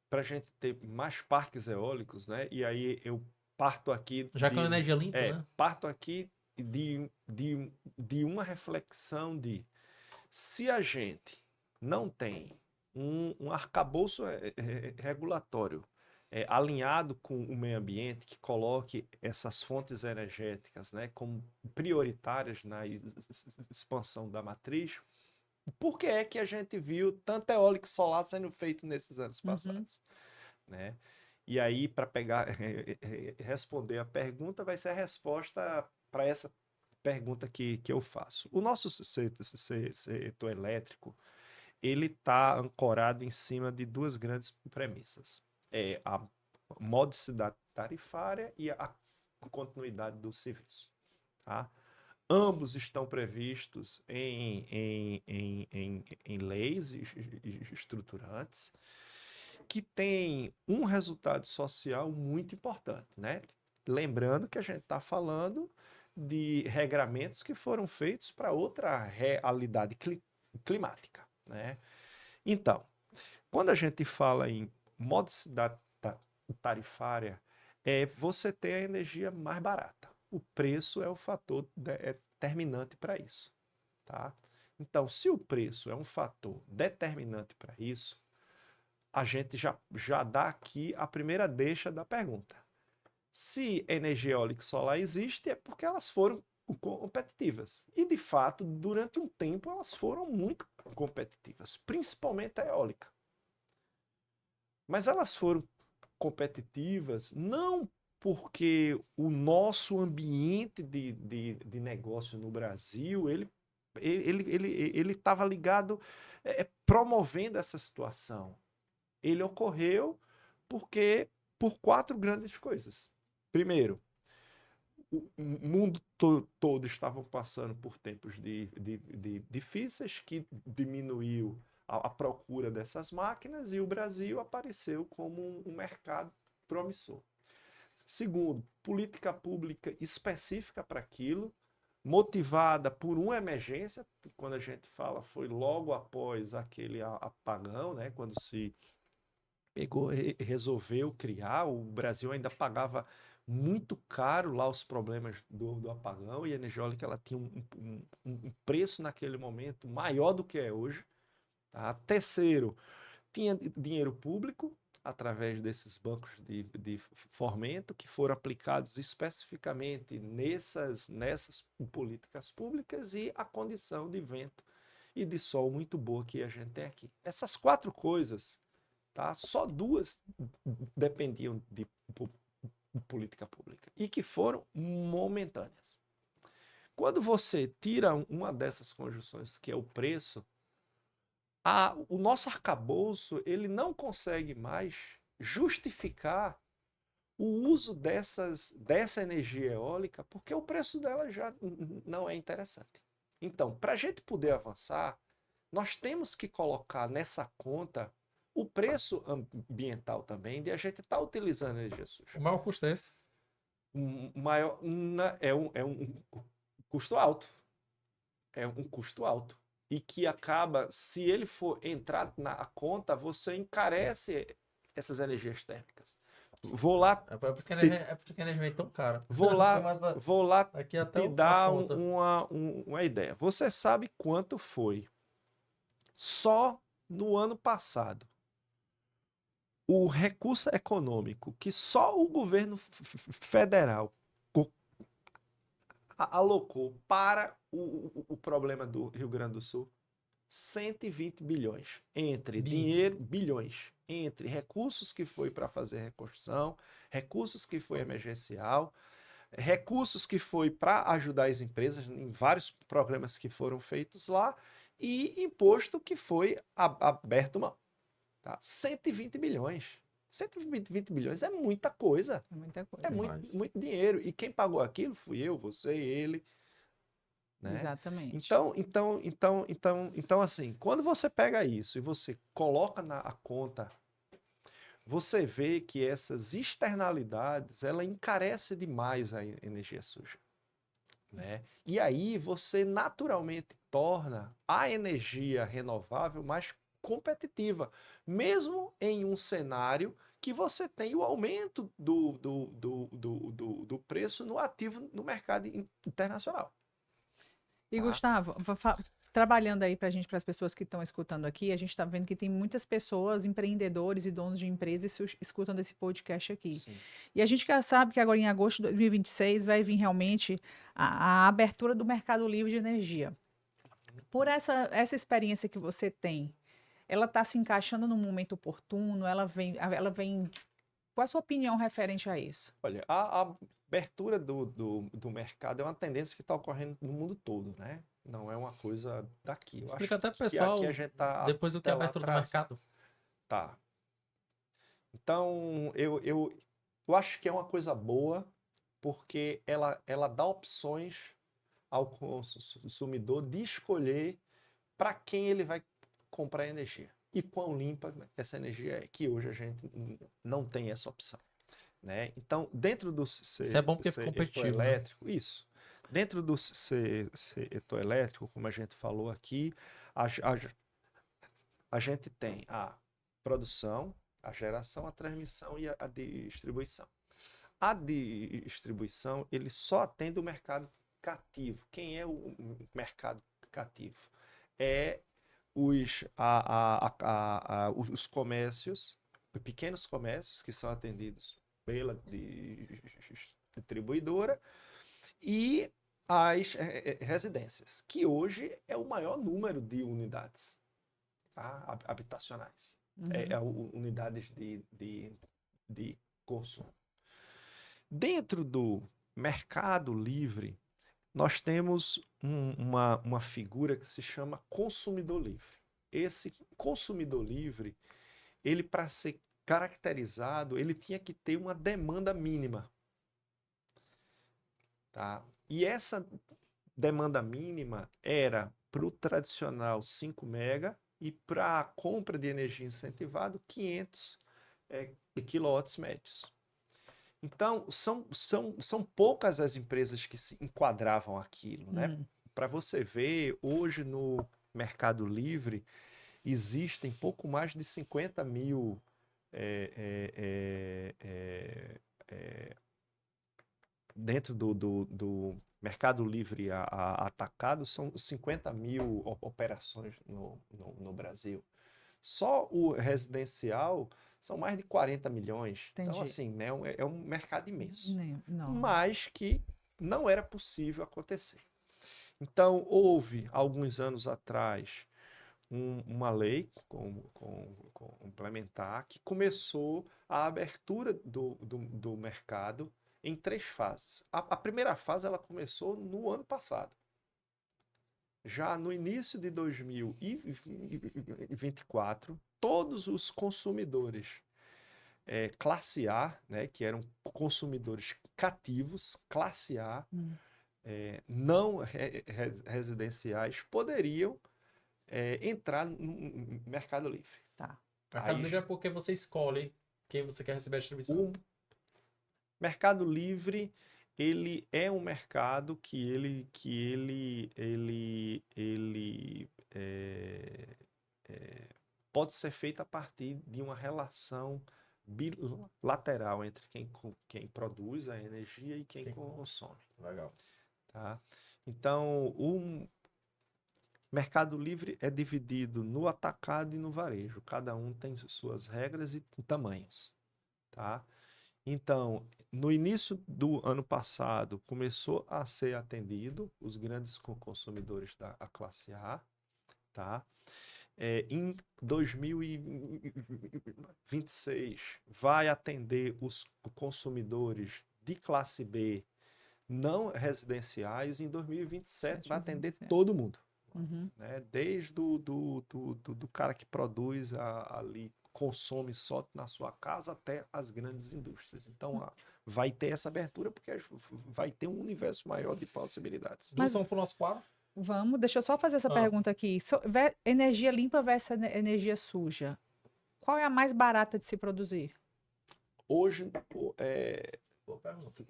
Speaker 3: para a gente ter mais parques eólicos, né? E aí eu parto aqui
Speaker 1: Já que é uma energia limpa, né?
Speaker 3: parto aqui de uma reflexão de se a gente não tem um arcabouço regulatório alinhado com o meio ambiente, que coloque essas fontes energéticas, né, como prioritárias na expansão da matriz, por que é que a gente viu tanto eólico e solar sendo feito nesses anos passados? Né? E aí, para pegar, responder a pergunta, vai ser a resposta para essa pergunta que eu faço. O nosso setor elétrico, ele está ancorado em cima de duas grandes premissas. É a modicidade tarifária e a continuidade do serviço. Tá? Ambos estão previstos em leis estruturantes que têm um resultado social muito importante, né? Lembrando que a gente está falando de regramentos que foram feitos para outra realidade climática, né? Então, quando a gente fala em modicidade tarifária, você ter a energia mais barata. O preço é o fator determinante para isso, tá? Então, se o preço é um fator determinante para isso, a gente já dá aqui a primeira deixa da pergunta. Se energia eólica e solar existe, é porque elas foram competitivas. E, de fato, durante um tempo, elas foram muito competitivas, principalmente a eólica. Mas elas foram competitivas não porque o nosso ambiente de negócio no Brasil, ele estava ligado, promovendo essa situação. Ele ocorreu por quatro grandes coisas. Primeiro, o mundo todo estava passando por tempos difíceis, que diminuiu a procura dessas máquinas, e o Brasil apareceu como um mercado promissor. Segundo, política pública específica para aquilo, motivada por uma emergência, quando a gente fala, foi logo após aquele apagão, né, quando se pegou, resolveu criar. O Brasil ainda pagava muito caro lá os problemas do apagão, e a energia eólica ela tinha um preço naquele momento maior do que é hoje. Tá? Terceiro, tinha dinheiro público através desses bancos de fomento que foram aplicados especificamente nessas políticas públicas, e a condição de vento e de sol muito boa que a gente tem aqui. Essas quatro coisas, tá? Só duas dependiam de política pública e que foram momentâneas. Quando você tira uma dessas conjunções, que é o preço, o nosso arcabouço ele não consegue mais justificar o uso dessa energia eólica, porque o preço dela já não é interessante. Então, para a gente poder avançar, nós temos que colocar nessa conta o preço ambiental também de a gente estar utilizando energia suja.
Speaker 1: O maior custo é esse?
Speaker 3: Maior, é um custo alto. É um custo alto. E que acaba, se ele for entrar na conta, você encarece essas energias térmicas. Vou lá.
Speaker 1: É por isso que a energia é tão cara.
Speaker 3: Vou lá, vou lá
Speaker 1: aqui até
Speaker 3: te dar uma ideia. Você sabe quanto foi só no ano passado o recurso econômico que só o governo federal alocou para o problema do Rio Grande do Sul? 120 bilhões entre bilhões, entre recursos que foi para fazer reconstrução, recursos que foi emergencial, recursos que foi para ajudar as empresas em vários programas que foram feitos lá, e imposto que foi aberto mão. Tá? 120 bilhões. 120 bilhões é muita coisa.
Speaker 2: É muita coisa.
Speaker 3: É muito dinheiro. E quem pagou aquilo fui eu, você, ele. Né?
Speaker 2: Exatamente.
Speaker 3: Então, assim, quando você pega isso e você coloca na conta, você vê que essas externalidades, ela encarece demais a energia suja. Né? E aí você naturalmente torna a energia renovável mais competitiva, mesmo em um cenário que você tem o aumento do preço no ativo no mercado internacional.
Speaker 2: E, Gustavo, trabalhando aí para a gente, para as pessoas que estão escutando aqui, a gente está vendo que tem muitas pessoas, empreendedores e donos de empresas escutando esse podcast aqui.
Speaker 3: Sim.
Speaker 2: E a gente já sabe que agora em agosto de 2026 vai vir realmente a abertura do mercado livre de energia. Por essa experiência que você tem, ela está se encaixando no momento oportuno? Ela vem. Qual a sua opinião referente a isso?
Speaker 3: Olha, a abertura do mercado é uma tendência que está ocorrendo no mundo todo, né? Não é uma coisa daqui.
Speaker 1: Explica até pro
Speaker 3: que
Speaker 1: pessoal,
Speaker 3: aqui a gente tá
Speaker 1: depois do que é a
Speaker 3: até lá
Speaker 1: abertura do
Speaker 3: atrás.
Speaker 1: mercado.
Speaker 3: Tá. Então, eu acho que é uma coisa boa, porque ela dá opções ao consumidor de escolher para quem ele vai comprar energia e quão limpa essa energia é, que hoje a gente não tem essa opção, né? Então, dentro do
Speaker 1: Isso é bom porque fica
Speaker 3: setor
Speaker 1: competitivo, né?
Speaker 3: elétrico, isso. Dentro do setor elétrico, como a gente falou aqui, a gente tem a produção, a geração, a transmissão e a distribuição. A distribuição, ele só atende o mercado cativo. Quem é o mercado cativo? É os comércios, pequenos comércios que são atendidos pela distribuidora e as residências, que hoje é o maior número de unidades, tá? Habitacionais, unidades de consumo. Dentro do mercado livre, nós temos uma figura que se chama consumidor livre. Esse consumidor livre, ele para ser caracterizado, ele tinha que ter uma demanda mínima. Tá? E essa demanda mínima era para o tradicional 5 mega e para a compra de energia incentivado 500 quilowatts médios. Então, são poucas as empresas que se enquadravam aquilo, né? Para você ver, hoje no Mercado Livre existem pouco mais de 50 mil dentro do Mercado Livre atacado, são 50 mil operações no Brasil. Só o residencial são mais de 40 milhões.
Speaker 2: Entendi.
Speaker 3: Então, assim, né, é um mercado imenso.
Speaker 2: Não.
Speaker 3: Mas que não era possível acontecer. Então, houve, alguns anos atrás, uma lei complementar que começou a abertura do mercado em 3 fases. A primeira fase ela começou no ano passado. Já no início de 2024, todos os consumidores classe A, né, que eram consumidores cativos, classe A, não residenciais, poderiam entrar no Mercado Livre.
Speaker 2: Tá.
Speaker 1: Mercado Livre é porque você escolhe quem você quer receber a distribuição.
Speaker 3: O Mercado Livre, ele é um mercado que pode ser feito a partir de uma relação bilateral entre quem produz a energia e quem consome.
Speaker 1: Legal.
Speaker 3: Tá? Então, o Mercado Livre é dividido no atacado e no varejo. Cada um tem suas regras e tamanhos. Tá? Então, no início do ano passado, começou a ser atendido os grandes consumidores da classe A. Tá? Em 2026, vai atender os consumidores de classe B não residenciais. Em 2027, vai atender todo mundo. Né? Desde do cara que produz ali, consome só na sua casa, até as grandes indústrias. Então, vai ter essa abertura, porque vai ter um universo maior de possibilidades.
Speaker 1: Mas vamos para o nosso quadro?
Speaker 2: Vamos, deixa eu só fazer essa pergunta aqui. Energia limpa versus energia suja. Qual é a mais barata de se produzir?
Speaker 3: Hoje,
Speaker 1: Boa pergunta.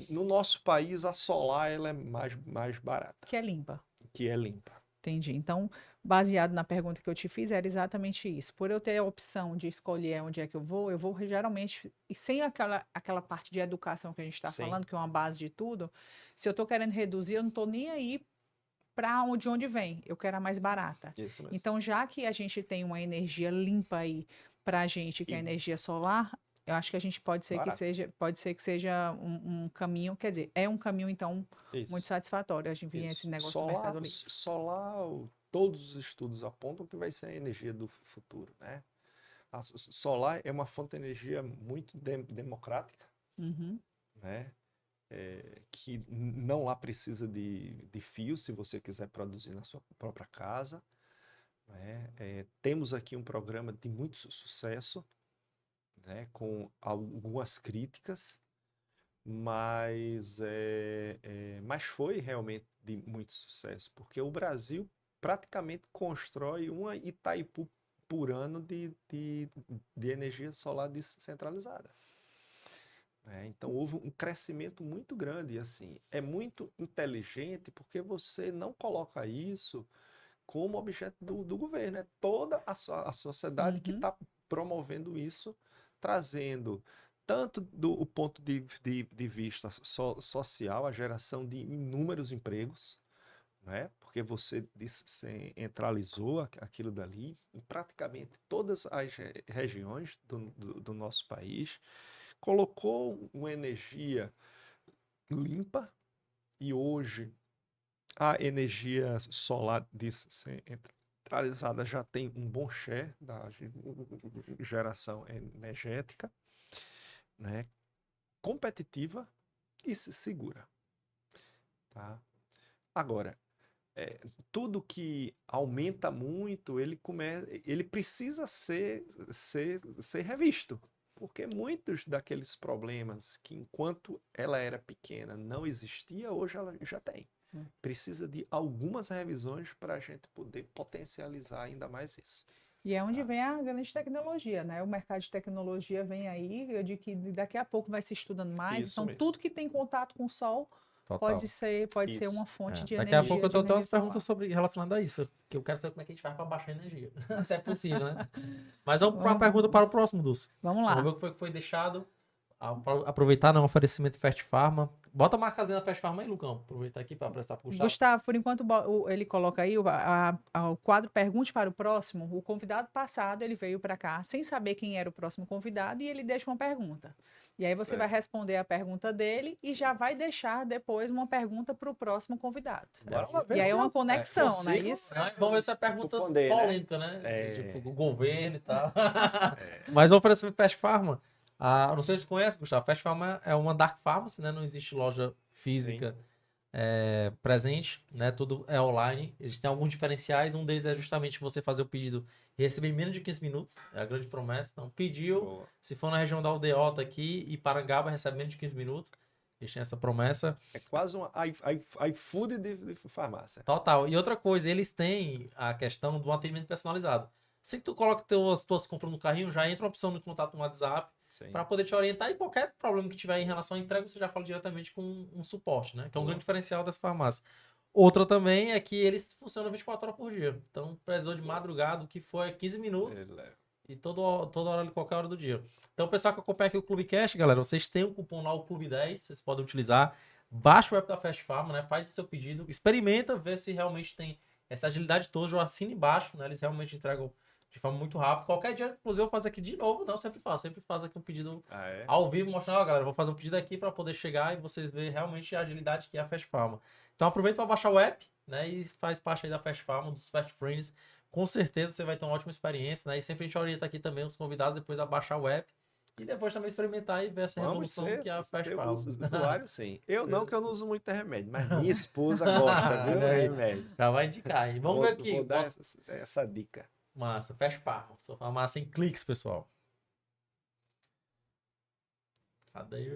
Speaker 3: no nosso país, a solar ela é mais barata.
Speaker 2: Que é limpa.
Speaker 3: Que é limpa.
Speaker 2: Entendi. Então, baseado na pergunta que eu te fiz, era exatamente isso. Por eu ter a opção de escolher onde é que eu vou geralmente, e sem aquela parte de educação que a gente está falando, que é uma base de tudo, se eu estou querendo reduzir, eu não estou nem aí para onde vem. Eu quero a mais barata.
Speaker 3: Isso mesmo.
Speaker 2: Então, já que a gente tem uma energia limpa aí para a gente, que é a energia solar, eu acho que a gente pode ser que seja um caminho, quer dizer, é um caminho, então, muito satisfatório a gente vir esse negócio do Mercado Livre.
Speaker 3: Solar, todos os estudos apontam que vai ser a energia do futuro, né? A solar é uma fonte de energia muito democrática, né? Que não lá precisa de fio, se você quiser produzir na sua própria casa, né? Temos aqui um programa de muito sucesso, né, com algumas críticas, mas foi realmente de muito sucesso, porque o Brasil praticamente constrói uma Itaipu por ano de energia solar descentralizada. Então houve um crescimento muito grande e assim, é muito inteligente porque você não coloca isso como objeto do governo, é toda a sociedade que
Speaker 2: Uhum.
Speaker 3: está promovendo isso, trazendo tanto do ponto de vista social, a geração de inúmeros empregos, né? Porque você descentralizou aquilo dali em praticamente todas as regiões do nosso país, colocou uma energia limpa e hoje a energia solar descentralizada já tem um bom share da geração energética, né? Competitiva e segura, tá? Agora, tudo que aumenta muito, ele precisa ser revisto. Porque muitos daqueles problemas que, enquanto ela era pequena, não existia, hoje ela já tem. Precisa de algumas revisões para a gente poder potencializar ainda mais isso.
Speaker 2: E é onde
Speaker 3: Tá?
Speaker 2: vem a grande tecnologia, né? O mercado de tecnologia vem aí, de que daqui a pouco vai se estudando mais.
Speaker 3: Isso
Speaker 2: Então,
Speaker 3: mesmo.
Speaker 2: tudo que tem contato com o sol
Speaker 1: Total.
Speaker 2: pode ser uma
Speaker 3: Isso.
Speaker 2: fonte de
Speaker 1: Daqui a pouco
Speaker 2: energia,
Speaker 1: eu
Speaker 2: de
Speaker 1: tenho até umas
Speaker 2: energia
Speaker 1: perguntas
Speaker 2: solar.
Speaker 1: relacionadas a isso. Que eu quero saber como é que a gente faz para baixar a energia. Se é possível, né? Mas vamos para a
Speaker 2: Vamos
Speaker 1: pergunta para o próximo, Dulce.
Speaker 2: vamos
Speaker 1: Vamos ver
Speaker 2: lá.
Speaker 1: o que foi deixado. Aproveitar, né, um oferecimento de Fast Pharma. Bota a marcazinha da Fast Pharma aí, Lucão. Aproveitar aqui para prestar pro Gustavo.
Speaker 2: Gustavo, por enquanto ele coloca aí o quadro Pergunte para o Próximo. O convidado passado, ele veio para cá sem saber quem era o próximo convidado e ele deixa uma pergunta. E aí você vai
Speaker 3: Certo.
Speaker 2: responder a pergunta dele e já vai deixar depois uma pergunta para o próximo convidado.
Speaker 3: Bora lá ver
Speaker 2: E aí
Speaker 3: se
Speaker 2: é uma
Speaker 3: eu
Speaker 2: conexão, não é
Speaker 3: consigo
Speaker 2: isso?
Speaker 1: Vamos ver se é perguntas
Speaker 3: responder, né?
Speaker 1: polêmicas, né? Tipo, o governo e tal.
Speaker 3: É.
Speaker 1: Mas o oferecimento Fast Pharma. Não sei se você conhece, Gustavo. Fast Pharma é uma dark pharmacy, né? Não existe loja física presente, né? Tudo é online. Eles têm alguns diferenciais. Um deles é justamente você fazer o pedido e receber em menos de 15 minutos. É a grande promessa. Então, pediu.
Speaker 3: Boa.
Speaker 1: Se for na região da Aldeota aqui e Parangaba, recebe menos de 15 minutos. Eles têm essa promessa.
Speaker 3: É quase um iFood de farmácia.
Speaker 1: Total. E outra coisa, eles têm a questão do atendimento personalizado. Assim que tu coloca as tuas compras no carrinho, já entra uma opção de contato no WhatsApp
Speaker 3: Sim.
Speaker 1: para poder te orientar e qualquer problema que tiver em relação à entrega, você já fala diretamente com um suporte, né? Que é um
Speaker 3: Boa.
Speaker 1: grande diferencial dessa farmácia. Outra também é que eles funcionam 24 horas por dia. Então, precisou de madrugada, o que for 15 minutos
Speaker 3: Ele leva.
Speaker 1: e toda hora, qualquer hora do dia. Então, o pessoal que acompanha aqui o Clubecast, galera, vocês têm o cupom lá, o Clube10, vocês podem utilizar. Baixa o app da Fast Pharma, né? Faz o seu pedido, experimenta, vê se realmente tem essa agilidade toda, ou assina embaixo, né? Eles realmente entregam de forma muito rápida. Qualquer dia, inclusive, eu vou fazer aqui de novo. Não, eu sempre faço aqui um pedido
Speaker 3: É?
Speaker 1: ao vivo, mostrando, ó, galera, vou fazer um pedido aqui para poder chegar e vocês verem realmente a agilidade que é a Fast Pharma. Então aproveita para baixar o app, né? E faz parte aí da Fast Pharma, dos Fast Friends. Com certeza você vai ter uma ótima experiência, né? E sempre a gente orienta aqui também os convidados depois a baixar o app e depois também experimentar e ver essa
Speaker 3: Vamos
Speaker 1: revolução que é a Fast
Speaker 3: ser
Speaker 1: Pharma.
Speaker 3: usuário, sim. Eu não, que eu não uso muito remédio, mas minha esposa gosta, viu?
Speaker 1: Olha aí.
Speaker 3: Remédio.
Speaker 1: Já vai indicar. E vamos ver aqui.
Speaker 3: Vou dar essa dica.
Speaker 1: Massa, Fast Pharma. Sua farmácia em cliques, pessoal. Cadê?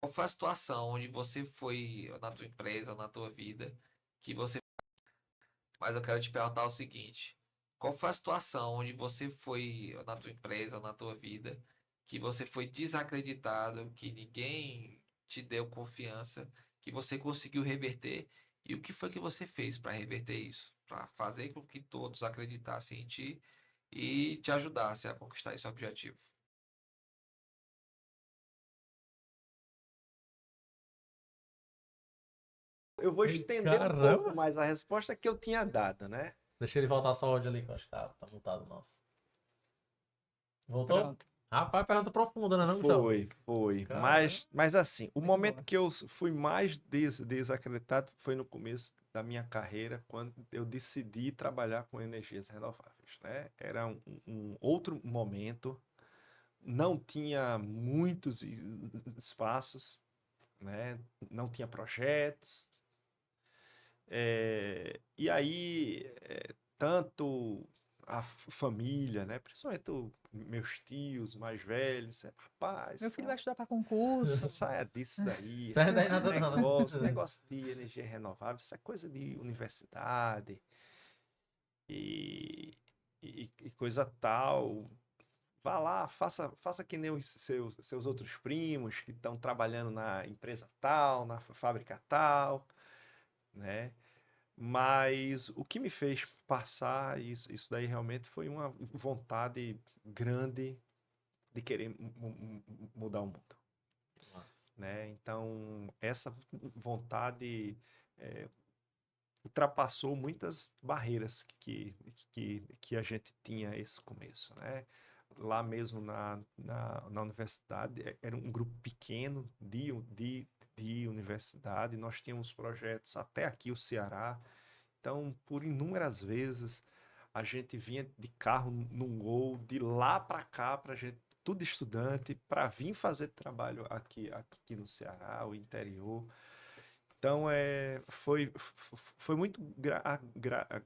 Speaker 4: Qual foi a situação onde você foi na tua empresa, na tua vida, que você. Mas eu quero te perguntar o seguinte: qual foi a situação onde você foi na tua empresa, na tua vida, que você foi desacreditado, que ninguém te deu confiança, que você conseguiu reverter? E o que foi que você fez para reverter isso? Para fazer com que todos acreditassem em ti e te ajudassem a conquistar esse objetivo?
Speaker 3: Eu vou estender um
Speaker 1: Caramba.
Speaker 3: pouco mais a resposta que eu tinha dado, né?
Speaker 1: Deixa ele voltar só o áudio ali, que eu acho que tá mutado o nosso. Voltou?
Speaker 2: Pronto.
Speaker 1: Rapaz, pergunta profunda, né, não, Gustavo?
Speaker 3: Foi.
Speaker 1: Caramba.
Speaker 3: Mas assim, o
Speaker 2: Muito
Speaker 3: momento
Speaker 2: boa.
Speaker 3: que eu fui mais desacreditado foi no começo da minha carreira, quando eu decidi trabalhar com energias renováveis, né? Era um outro momento, não tinha muitos espaços, né? Não tinha projetos. E aí, tanto a família, né? Principalmente meus tios mais velhos, rapaz,
Speaker 2: Meu filho vai estudar para concurso.
Speaker 3: saia disso daí.
Speaker 1: Sai daí nada não, né?
Speaker 3: Negócio de energia renovável, isso é coisa de universidade e, e coisa tal. Vá lá, faça que nem os seus outros primos que estão trabalhando na empresa tal, na fábrica tal, né? Mas o que me fez passar isso daí realmente foi uma vontade grande de querer mudar o mundo, né? Então, essa vontade ultrapassou muitas barreiras que a gente tinha esse começo, né? Lá mesmo na universidade, era um grupo pequeno de universidade, nós tínhamos projetos até aqui o Ceará, então, por inúmeras vezes, a gente vinha de carro num Gol, de lá para cá, para gente, tudo estudante, para vir fazer trabalho aqui no Ceará, o interior. Então, foi muito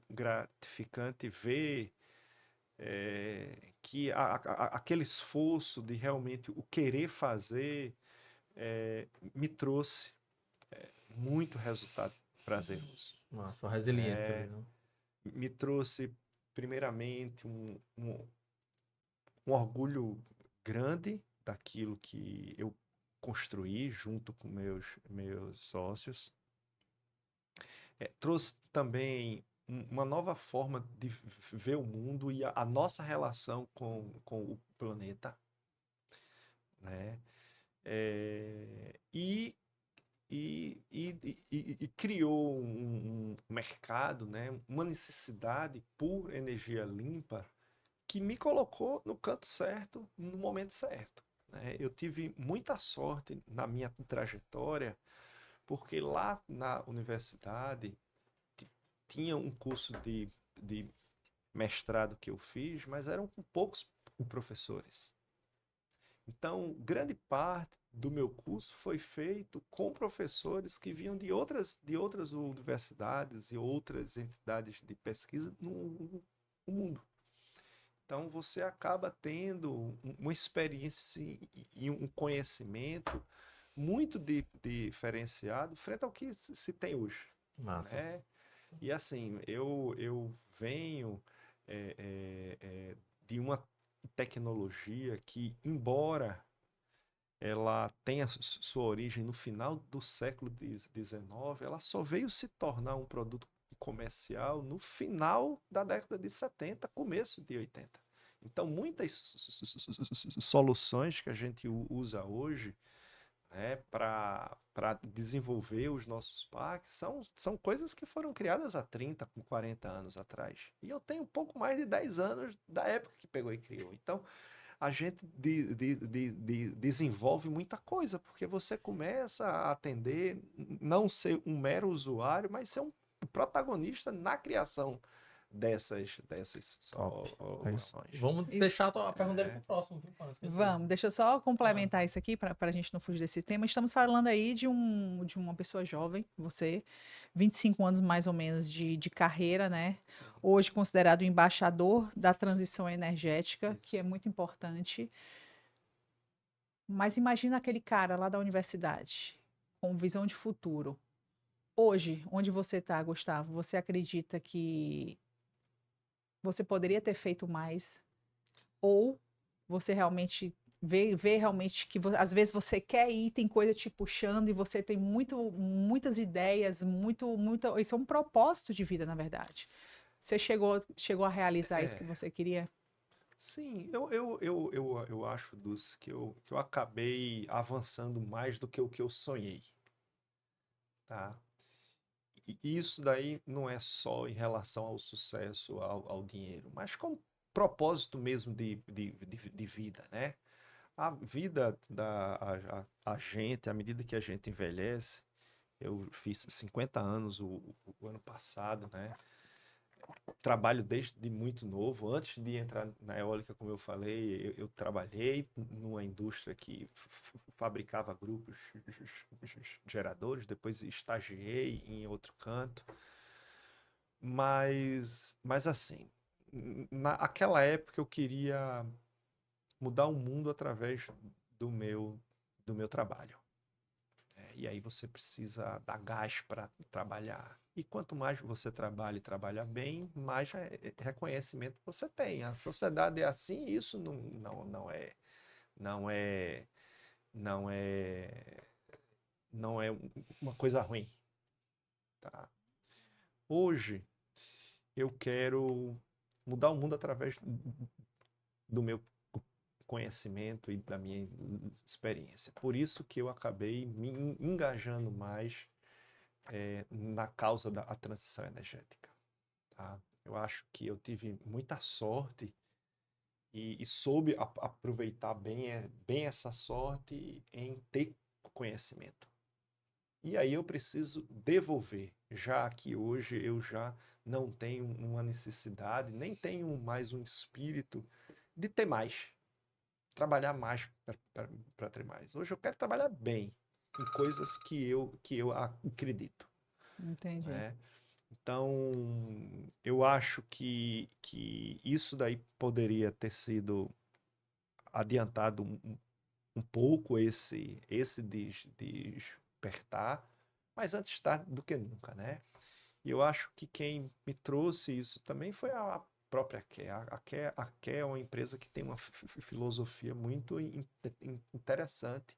Speaker 3: gratificante ver que aquele esforço de realmente o querer fazer me trouxe muito resultado prazeroso.
Speaker 1: Nossa, a resiliência também, né?
Speaker 3: Me trouxe, primeiramente, um orgulho grande daquilo que eu construí junto com meus sócios. Trouxe também uma nova forma de ver o mundo e a nossa relação com o planeta, né? E criou um mercado, né? Uma necessidade por energia limpa que me colocou no canto certo, no momento certo, né? Eu tive muita sorte na minha trajetória, porque lá na universidade tinha um curso de mestrado que eu fiz, mas eram com poucos professores. Então, grande parte do meu curso foi feito com professores que vinham de outras universidades e outras entidades de pesquisa no mundo. Então, você acaba tendo uma experiência e um conhecimento muito diferenciado frente ao que se tem hoje,
Speaker 1: Massa.
Speaker 3: né? E assim, eu venho de uma tecnologia que, embora ela tenha sua origem no final do século XIX, ela só veio se tornar um produto comercial no final da década de 70, começo de 80. Então, muitas soluções que a gente usa hoje, né, para desenvolver os nossos parques são coisas que foram criadas há 30, 40 anos atrás. E eu tenho um pouco mais de 10 anos da época que pegou e criou. Então, a gente desenvolve muita coisa, porque você começa a atender, não ser um mero usuário, mas ser um protagonista na criação dessas
Speaker 1: Top.
Speaker 3: soluções.
Speaker 1: Vamos
Speaker 2: E-
Speaker 1: deixar a pergunta dele pro próximo, viu? Para não esquecer.
Speaker 2: Vamos, deixa eu só complementar isso aqui para a gente não fugir desse tema. Estamos falando aí de uma pessoa jovem, você, 25 anos mais ou menos de carreira, né?
Speaker 3: Sim,
Speaker 2: Hoje considerado o embaixador da transição energética, que é
Speaker 3: isso.
Speaker 2: muito importante. Mas imagina aquele cara lá da universidade, com visão de futuro. Hoje, onde você está, Gustavo, você acredita que você poderia ter feito mais? Ou você realmente vê realmente que às vezes você quer ir, tem coisa te puxando e você tem muitas ideias, isso é um propósito de vida, na verdade. Você chegou a realizar isso que
Speaker 3: É,
Speaker 2: você queria?
Speaker 3: sim, eu acho, Dulce, que eu acabei avançando mais do que o que eu sonhei, tá? E isso daí não é só em relação ao sucesso, ao dinheiro, mas com propósito mesmo de vida, né? A vida a gente, à medida que a gente envelhece, eu fiz 50 anos o ano passado, né? Trabalho desde muito novo. Antes de entrar na eólica, como eu falei, eu trabalhei numa indústria que fabricava grupos geradores, depois estagiei em outro canto. Mas assim, naquela época eu queria mudar o mundo através do meu trabalho. E aí você precisa dar gás para trabalhar. E quanto mais você trabalha e trabalha bem, mais reconhecimento você tem. A sociedade é assim, e isso não é, não é, não é uma coisa ruim, tá? Hoje eu quero mudar o mundo através do meu conhecimento e da minha experiência. Por isso que eu acabei me engajando mais na causa da transição energética. Tá? Eu acho que eu tive muita sorte e soube aproveitar bem essa sorte em ter conhecimento. E aí eu preciso devolver, já que hoje eu já não tenho uma necessidade, nem tenho mais um espírito de ter mais, trabalhar mais para ter mais. Hoje eu quero trabalhar bem em coisas que eu acredito,
Speaker 2: Entendi.
Speaker 3: né? Então, eu acho que isso daí poderia ter sido adiantado um pouco esse despertar, mas antes tarde do que nunca, né? E eu acho que quem me trouxe isso também foi a própria Care. A Care é uma empresa que tem uma filosofia muito interessante,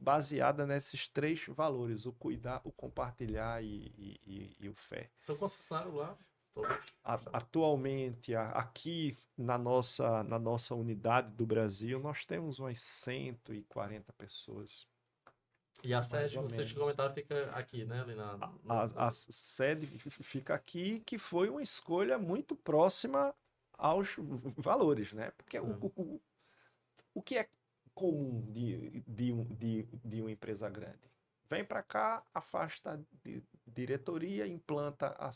Speaker 3: baseada nesses três valores: o cuidar, o compartilhar e o fé.
Speaker 1: São concessionários lá, todos.
Speaker 3: Atualmente, aqui na nossa unidade do Brasil, nós temos umas 140 pessoas,
Speaker 1: E a
Speaker 3: mais
Speaker 1: sede,
Speaker 3: ou
Speaker 1: vocês
Speaker 3: menos.
Speaker 1: comentaram, fica aqui, né? Ali
Speaker 3: A sede fica aqui, que foi uma escolha muito próxima aos valores, né? Porque o,
Speaker 1: Sim.
Speaker 3: o, o que é comum de uma empresa grande? Vem para cá, afasta de diretoria, implanta a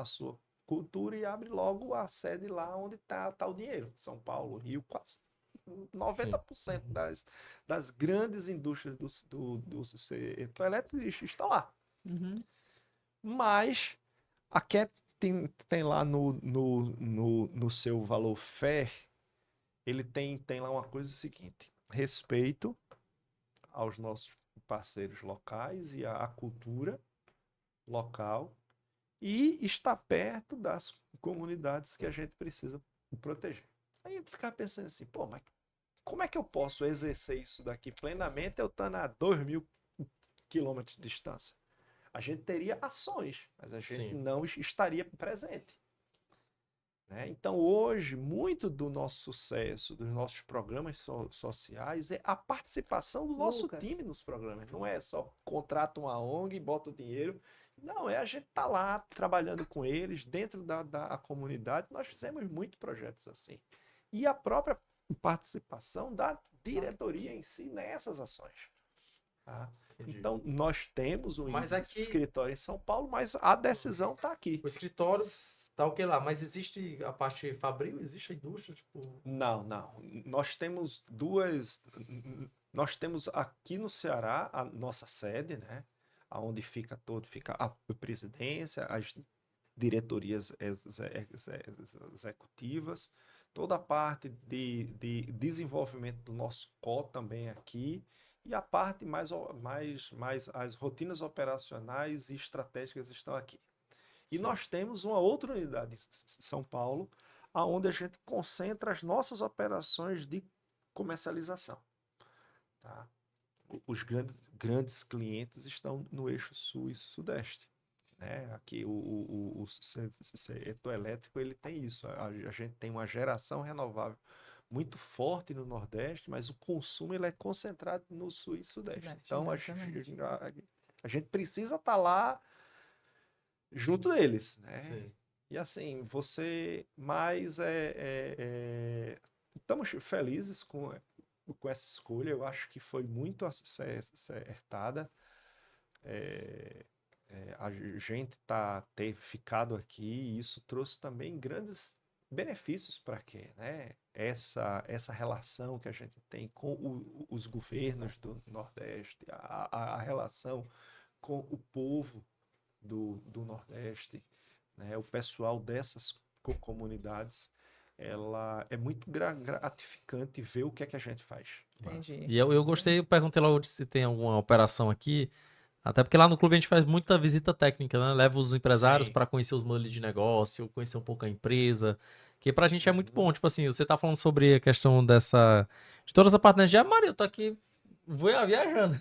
Speaker 3: sua cultura e abre logo a sede lá onde tá o dinheiro. São Paulo, Rio, quase
Speaker 1: Sim.
Speaker 3: 90% das grandes indústrias do setor elétrico estão lá.
Speaker 2: Uhum.
Speaker 3: Mas a Cat tem lá no seu valor fé, ele tem lá uma coisa seguinte: respeito aos nossos parceiros locais e à cultura local, e estar perto das comunidades que a gente precisa proteger. Aí eu ficava pensando assim, pô, mas como é que eu posso exercer isso daqui plenamente eu estando a 2.000 quilômetros de distância? A gente teria ações, mas a gente
Speaker 1: Sim.
Speaker 3: não estaria presente, né? Então, hoje, muito do nosso sucesso, dos nossos programas sociais, é a participação do nosso
Speaker 2: Lucas,
Speaker 3: time nos programas. Não é só contrata uma ONG, bota o dinheiro. Não, é a gente tá lá trabalhando com eles, dentro da comunidade. Nós fizemos muitos projetos assim. E a própria participação da diretoria em si nessas ações. Tá?
Speaker 1: Entendi.
Speaker 3: Então, nós temos um
Speaker 1: Mas aqui,
Speaker 3: escritório em São Paulo, mas a decisão está aqui.
Speaker 1: o escritório tá o que lá? Mas existe a parte fabril? Existe a indústria? Tipo,
Speaker 3: Não, não. Nós temos duas. Nós temos aqui no Ceará a nossa sede, né? Onde fica a presidência, as diretorias executivas, toda a parte de desenvolvimento do nosso core também aqui, e a parte mais as rotinas operacionais e estratégicas estão aqui. E
Speaker 1: sim.
Speaker 3: nós temos uma outra unidade em São Paulo, aonde a gente concentra as nossas operações de comercialização. Tá? Os grandes clientes estão no eixo sul e sudeste. Né? Aqui o setor elétrico ele tem isso. A gente tem uma geração renovável muito forte no Nordeste, mas o consumo ele é concentrado no sul e sudeste.
Speaker 2: Sudeste,
Speaker 3: Então
Speaker 2: exatamente.
Speaker 3: a gente precisa estar lá junto deles, né?
Speaker 1: Sim.
Speaker 3: E assim, você mais estamos felizes com essa escolha, eu acho que foi muito acertada. A gente ter ficado aqui, e isso trouxe também grandes benefícios para quê, né? Essa relação que a gente tem com os governos do Nordeste, a relação com o povo do Nordeste, né? O pessoal dessas comunidades, ela é muito gratificante ver o que é que a gente faz.
Speaker 2: Entendi.
Speaker 1: E eu gostei, eu perguntei logo se tem alguma operação aqui, até porque lá no clube a gente faz muita visita técnica, né? Leva os empresários
Speaker 3: Sim.
Speaker 1: para conhecer os modelos de negócio, conhecer um pouco a empresa, que pra gente é muito bom. Tipo assim, você tá falando sobre a questão de toda essa parte da energia, Maria, eu tô aqui viajando.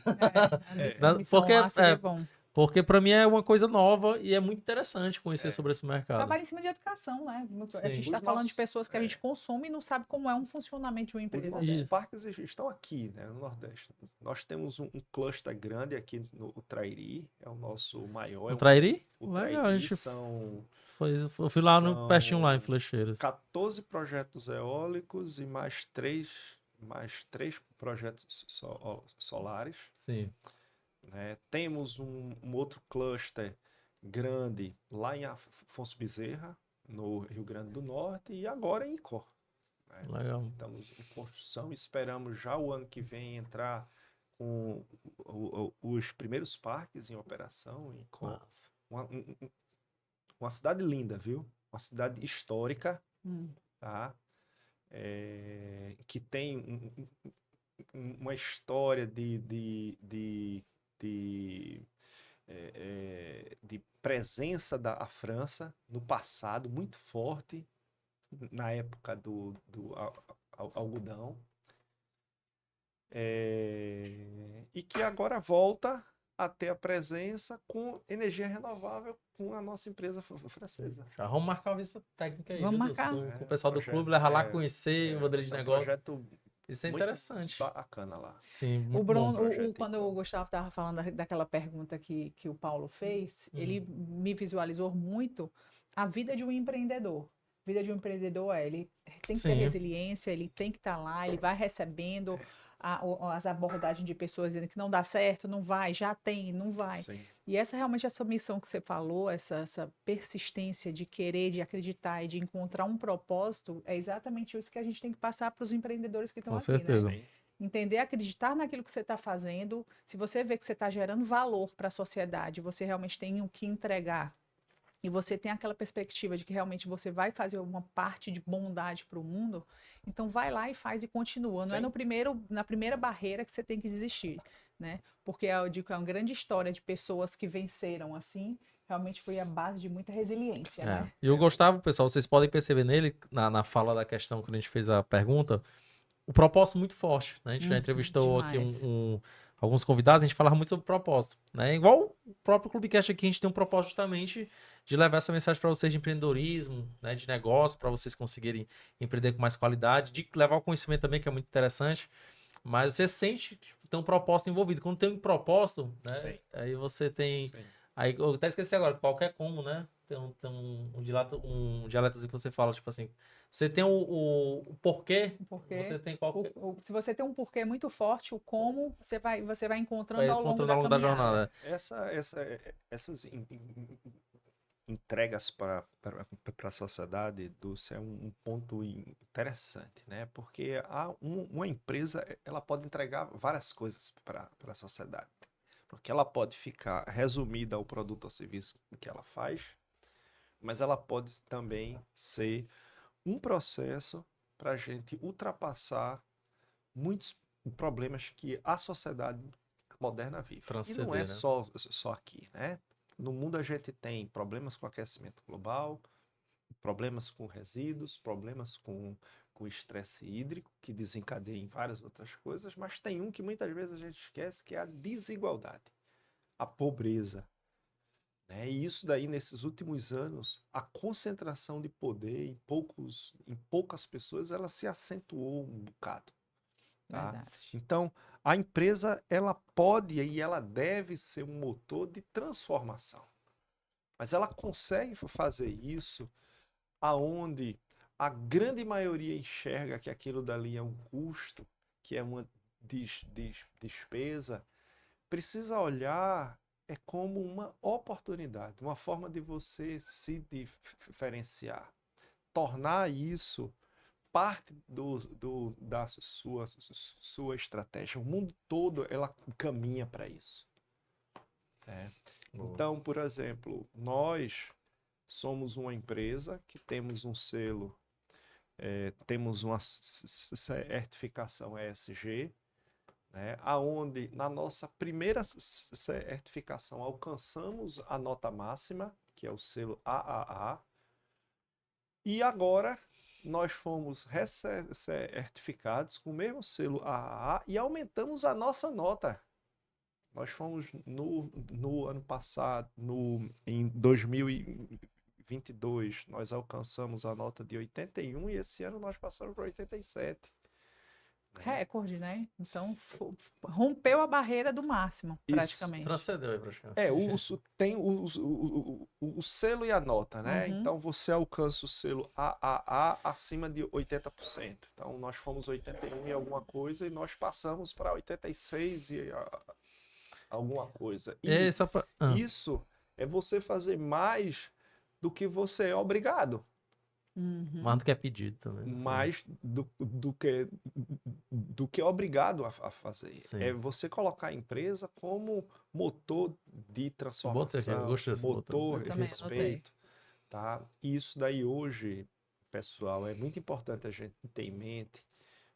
Speaker 2: A missão
Speaker 1: Porque,
Speaker 2: lá seria bom.
Speaker 1: porque para mim é uma coisa nova e é muito interessante conhecer sobre esse mercado.
Speaker 2: Trabalha em cima de educação, né? A
Speaker 1: Sim.
Speaker 2: gente está
Speaker 3: Os
Speaker 2: falando de
Speaker 3: nossos-
Speaker 2: pessoas que a gente consome e não sabe como é um funcionamento de uma
Speaker 3: Os
Speaker 2: empresa
Speaker 3: nossos
Speaker 2: dessa.
Speaker 1: Isso.
Speaker 3: parques estão aqui, né, no Nordeste. Nós temos um cluster grande aqui no Trairi, é o nosso maior.
Speaker 1: No Trairi?
Speaker 3: O
Speaker 1: Legal, a
Speaker 3: Trairi
Speaker 1: gente
Speaker 3: eu
Speaker 1: fui lá no pertinho lá em Flecheiras.
Speaker 3: 14 projetos eólicos e mais três projetos solares.
Speaker 1: Sim.
Speaker 3: Né? Temos um outro cluster grande lá em Afonso Bezerra, no Rio Grande do Norte, e agora em Icó. Né?
Speaker 1: Legal.
Speaker 3: Estamos em construção, esperamos já o ano que vem entrar com os primeiros parques em operação em Icó.
Speaker 1: Massa.
Speaker 3: Uma cidade linda, viu? Uma cidade histórica,
Speaker 2: Hum.
Speaker 3: tá? Que tem uma história de presença da França no passado muito forte, na época do algodão, e que agora volta a ter a presença com energia renovável com a nossa empresa francesa.
Speaker 1: Já vamos marcar uma visita técnica aí,
Speaker 2: Vamos
Speaker 1: viu, Deus?
Speaker 2: marcar.
Speaker 1: Com o pessoal do
Speaker 3: Projeto,
Speaker 1: clube, levar lá conhecer o modelo de
Speaker 3: um
Speaker 1: negócio.
Speaker 3: projeto
Speaker 1: Isso é
Speaker 3: muito
Speaker 1: interessante.
Speaker 3: bacana lá.
Speaker 1: Sim,
Speaker 2: O
Speaker 1: muito
Speaker 2: Bruno,
Speaker 1: bom.
Speaker 3: projeto,
Speaker 2: quando
Speaker 3: então.
Speaker 2: o Gustavo estava falando daquela pergunta que o Paulo fez, ele me visualizou muito a vida de um empreendedor. A vida de um empreendedor ele tem que ter
Speaker 1: Sim.
Speaker 2: resiliência, ele tem que estar lá, ele vai recebendo as abordagens de pessoas dizendo que não dá certo, não vai, já tem, não vai.
Speaker 3: Sim.
Speaker 2: E realmente essa missão que você falou, essa persistência de querer, de acreditar e de encontrar um propósito, é exatamente isso que a gente tem que passar para os empreendedores que estão
Speaker 1: Com
Speaker 2: aqui, né?
Speaker 1: certeza.
Speaker 3: Sim.
Speaker 2: Entender, acreditar naquilo que você está fazendo. Se você vê que você está gerando valor para a sociedade, você realmente tem o que entregar, e você tem aquela perspectiva de que realmente você vai fazer uma parte de bondade para o mundo, então vai lá e faz e continua. Não é
Speaker 3: Sim.
Speaker 2: na primeira barreira que você tem que desistir, né? Porque eu digo que é uma grande história de pessoas que venceram assim, realmente foi a base de muita resiliência, né?
Speaker 1: E o Gustavo, pessoal, vocês podem perceber nele, na fala da questão, quando a gente fez a pergunta, o propósito muito forte, né? A gente já entrevistou aqui
Speaker 2: demais.
Speaker 1: alguns convidados, a gente falava muito sobre propósito, né? Igual o próprio Clubecast aqui, a gente tem um propósito justamente de levar essa mensagem para vocês de empreendedorismo, né? De negócio, para vocês conseguirem empreender com mais qualidade, de levar o conhecimento também, que é muito interessante. Mas você sente que tem um propósito envolvido. Quando tem um propósito, né?
Speaker 3: Sim.
Speaker 1: Aí você tem...
Speaker 3: Sim.
Speaker 1: Aí eu até esqueci agora, qualquer como, né? Tem um dialetozinho que você fala, tipo assim, você tem o porquê,
Speaker 2: Porque
Speaker 1: você tem qualquer...
Speaker 2: se você tem um porquê muito forte, o como você vai encontrando
Speaker 1: vai
Speaker 2: ao longo
Speaker 1: encontrando
Speaker 2: da
Speaker 1: ao longo da
Speaker 2: caminhada.
Speaker 1: jornada.
Speaker 3: Essas entregas para a sociedade, Dulce, é um ponto interessante, né? Porque uma empresa ela pode entregar várias coisas para a sociedade. Porque ela pode ficar resumida ao produto ou serviço que ela faz, mas ela pode também ser um processo para a gente ultrapassar muitos problemas que a sociedade moderna vive. E
Speaker 1: Transcender,
Speaker 3: não é
Speaker 1: né?
Speaker 3: só aqui, né? No mundo a gente tem problemas com aquecimento global, problemas com resíduos, problemas com estresse hídrico, que desencadeia em várias outras coisas, mas tem um que muitas vezes a gente esquece, que é a desigualdade, a pobreza. Né? E isso daí, nesses últimos anos, a concentração de poder em poucas pessoas, ela se acentuou um bocado. Tá?
Speaker 2: Verdade.
Speaker 3: Então, a empresa, ela pode e ela deve ser um motor de transformação. Mas ela consegue fazer isso aonde a grande maioria enxerga que aquilo dali é um custo que é uma despesa, precisa olhar como uma oportunidade, uma forma de você se diferenciar, tornar isso parte da sua estratégia. O mundo todo ela caminha para isso. Então, por exemplo, nós somos uma empresa que temos um selo, temos uma certificação ESG, né, aonde na nossa primeira certificação alcançamos a nota máxima, que é o selo AAA, e agora nós fomos certificados com o mesmo selo AAA e aumentamos a nossa nota. Nós fomos no ano passado, em 2022, nós alcançamos a nota de 81 e esse ano nós passamos para 87.
Speaker 2: Recorde, né? Então, rompeu a barreira do máximo,
Speaker 3: Isso.
Speaker 2: praticamente.
Speaker 1: Transcendeu aí, praticamente.
Speaker 3: Tem o selo e a nota, né?
Speaker 2: Uhum.
Speaker 3: Então, você alcança o selo AAA acima de 80%. Então, nós fomos 81 e alguma coisa e nós passamos para 86 e alguma coisa. E isso é você fazer mais do que você é obrigado.
Speaker 2: Uhum.
Speaker 1: Mais do que é pedido também.
Speaker 3: Mais do que é obrigado a fazer.
Speaker 1: Sim.
Speaker 3: É você colocar a empresa como motor de transformação, motor de respeito. Tá? Isso daí hoje, pessoal, é muito importante a gente ter em mente,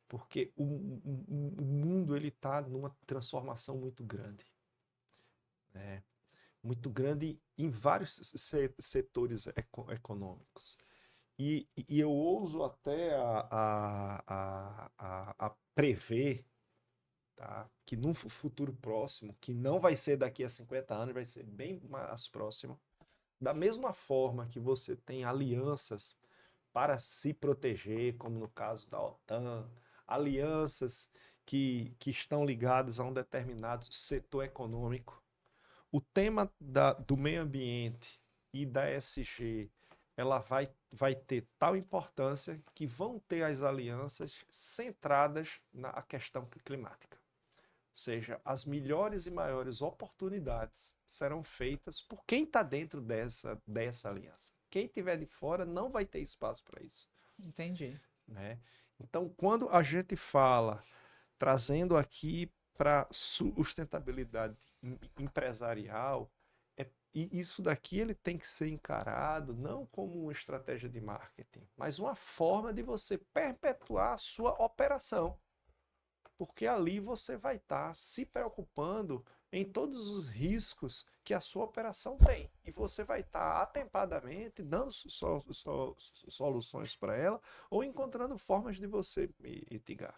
Speaker 3: porque o mundo está numa transformação muito grande. Né? Muito grande em vários setores econômicos. E eu ouso até a prever, tá, que num futuro próximo, que não vai ser daqui a 50 anos, vai ser bem mais próximo, da mesma forma que você tem alianças para se proteger, como no caso da OTAN, alianças que estão ligadas a um determinado setor econômico. O tema do meio ambiente e da ESG, ela vai ter tal importância que vão ter as alianças centradas na questão climática. Ou seja, as melhores e maiores oportunidades serão feitas por quem está dentro dessa aliança. Quem estiver de fora não vai ter espaço para isso.
Speaker 2: Entendi.
Speaker 3: Né? Então, quando a gente fala, trazendo aqui para sustentabilidade empresarial, e isso daqui ele tem que ser encarado não como uma estratégia de marketing, mas uma forma de você perpetuar a sua operação. Porque ali você vai estar se preocupando em todos os riscos que a sua operação tem. E você vai estar atempadamente dando soluções para ela ou encontrando formas de você mitigar.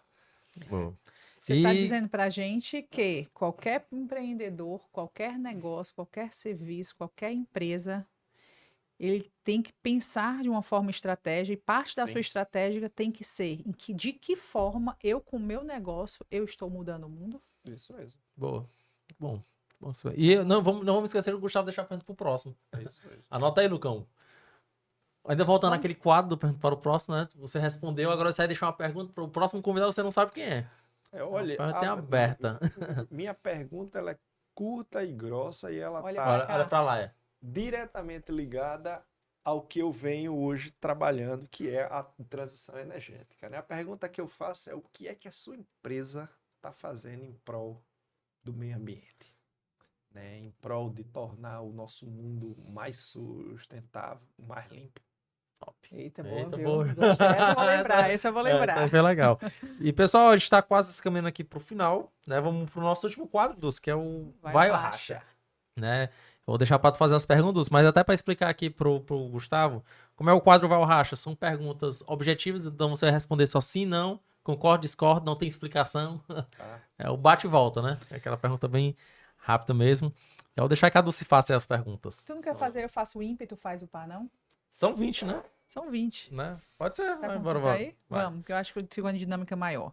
Speaker 2: Você está dizendo para a gente que qualquer empreendedor, qualquer negócio, qualquer serviço, qualquer empresa, ele tem que pensar de uma forma estratégica e parte da sua estratégia tem que ser de que forma eu, com o meu negócio, eu estou mudando o mundo?
Speaker 3: Isso mesmo.
Speaker 1: Boa. Bom. E não vamos esquecer o Gustavo deixar a pergunta para o próximo.
Speaker 3: É isso mesmo.
Speaker 1: Anota aí, Lucão. Ainda voltando àquele quadro do pergunta para o próximo, né? Você respondeu, agora você vai deixar uma pergunta para o próximo convidado, você não sabe quem é.
Speaker 3: Olha,
Speaker 1: tem aberta.
Speaker 3: Minha pergunta ela é curta e grossa e ela
Speaker 1: olha para lá.
Speaker 3: Diretamente ligada ao que eu venho hoje trabalhando, que é a transição energética. Né? A pergunta que eu faço é o que é que a sua empresa está fazendo em prol do meio ambiente? Né? Em prol de tornar o nosso mundo mais sustentável, mais limpo.
Speaker 2: Top. Eita, boa.
Speaker 1: Essa
Speaker 2: eu vou lembrar, essa eu vou lembrar.
Speaker 1: Essa foi legal. E, pessoal, a gente está quase caminhando aqui para o final, né? Vamos para o nosso último quadro, que é o Vai ou Racha. Né? Eu vou deixar para tu fazer as perguntas, mas até para explicar aqui pro Gustavo, como é o quadro Vai ou Racha? São perguntas objetivas, então você vai responder só sim, não, concordo, discordo, não tem explicação. É o bate e volta, né? É aquela pergunta bem rápida mesmo. Eu vou deixar que a Dulce faça as perguntas.
Speaker 2: Tu não quer fazer, eu faço o ímpeto, faz o par, não?
Speaker 1: São 20, né?
Speaker 2: São 20.
Speaker 1: Né? Pode ser.
Speaker 2: Tá
Speaker 1: Bora.
Speaker 2: Aí? Vamos, que eu acho que fica uma dinâmica maior.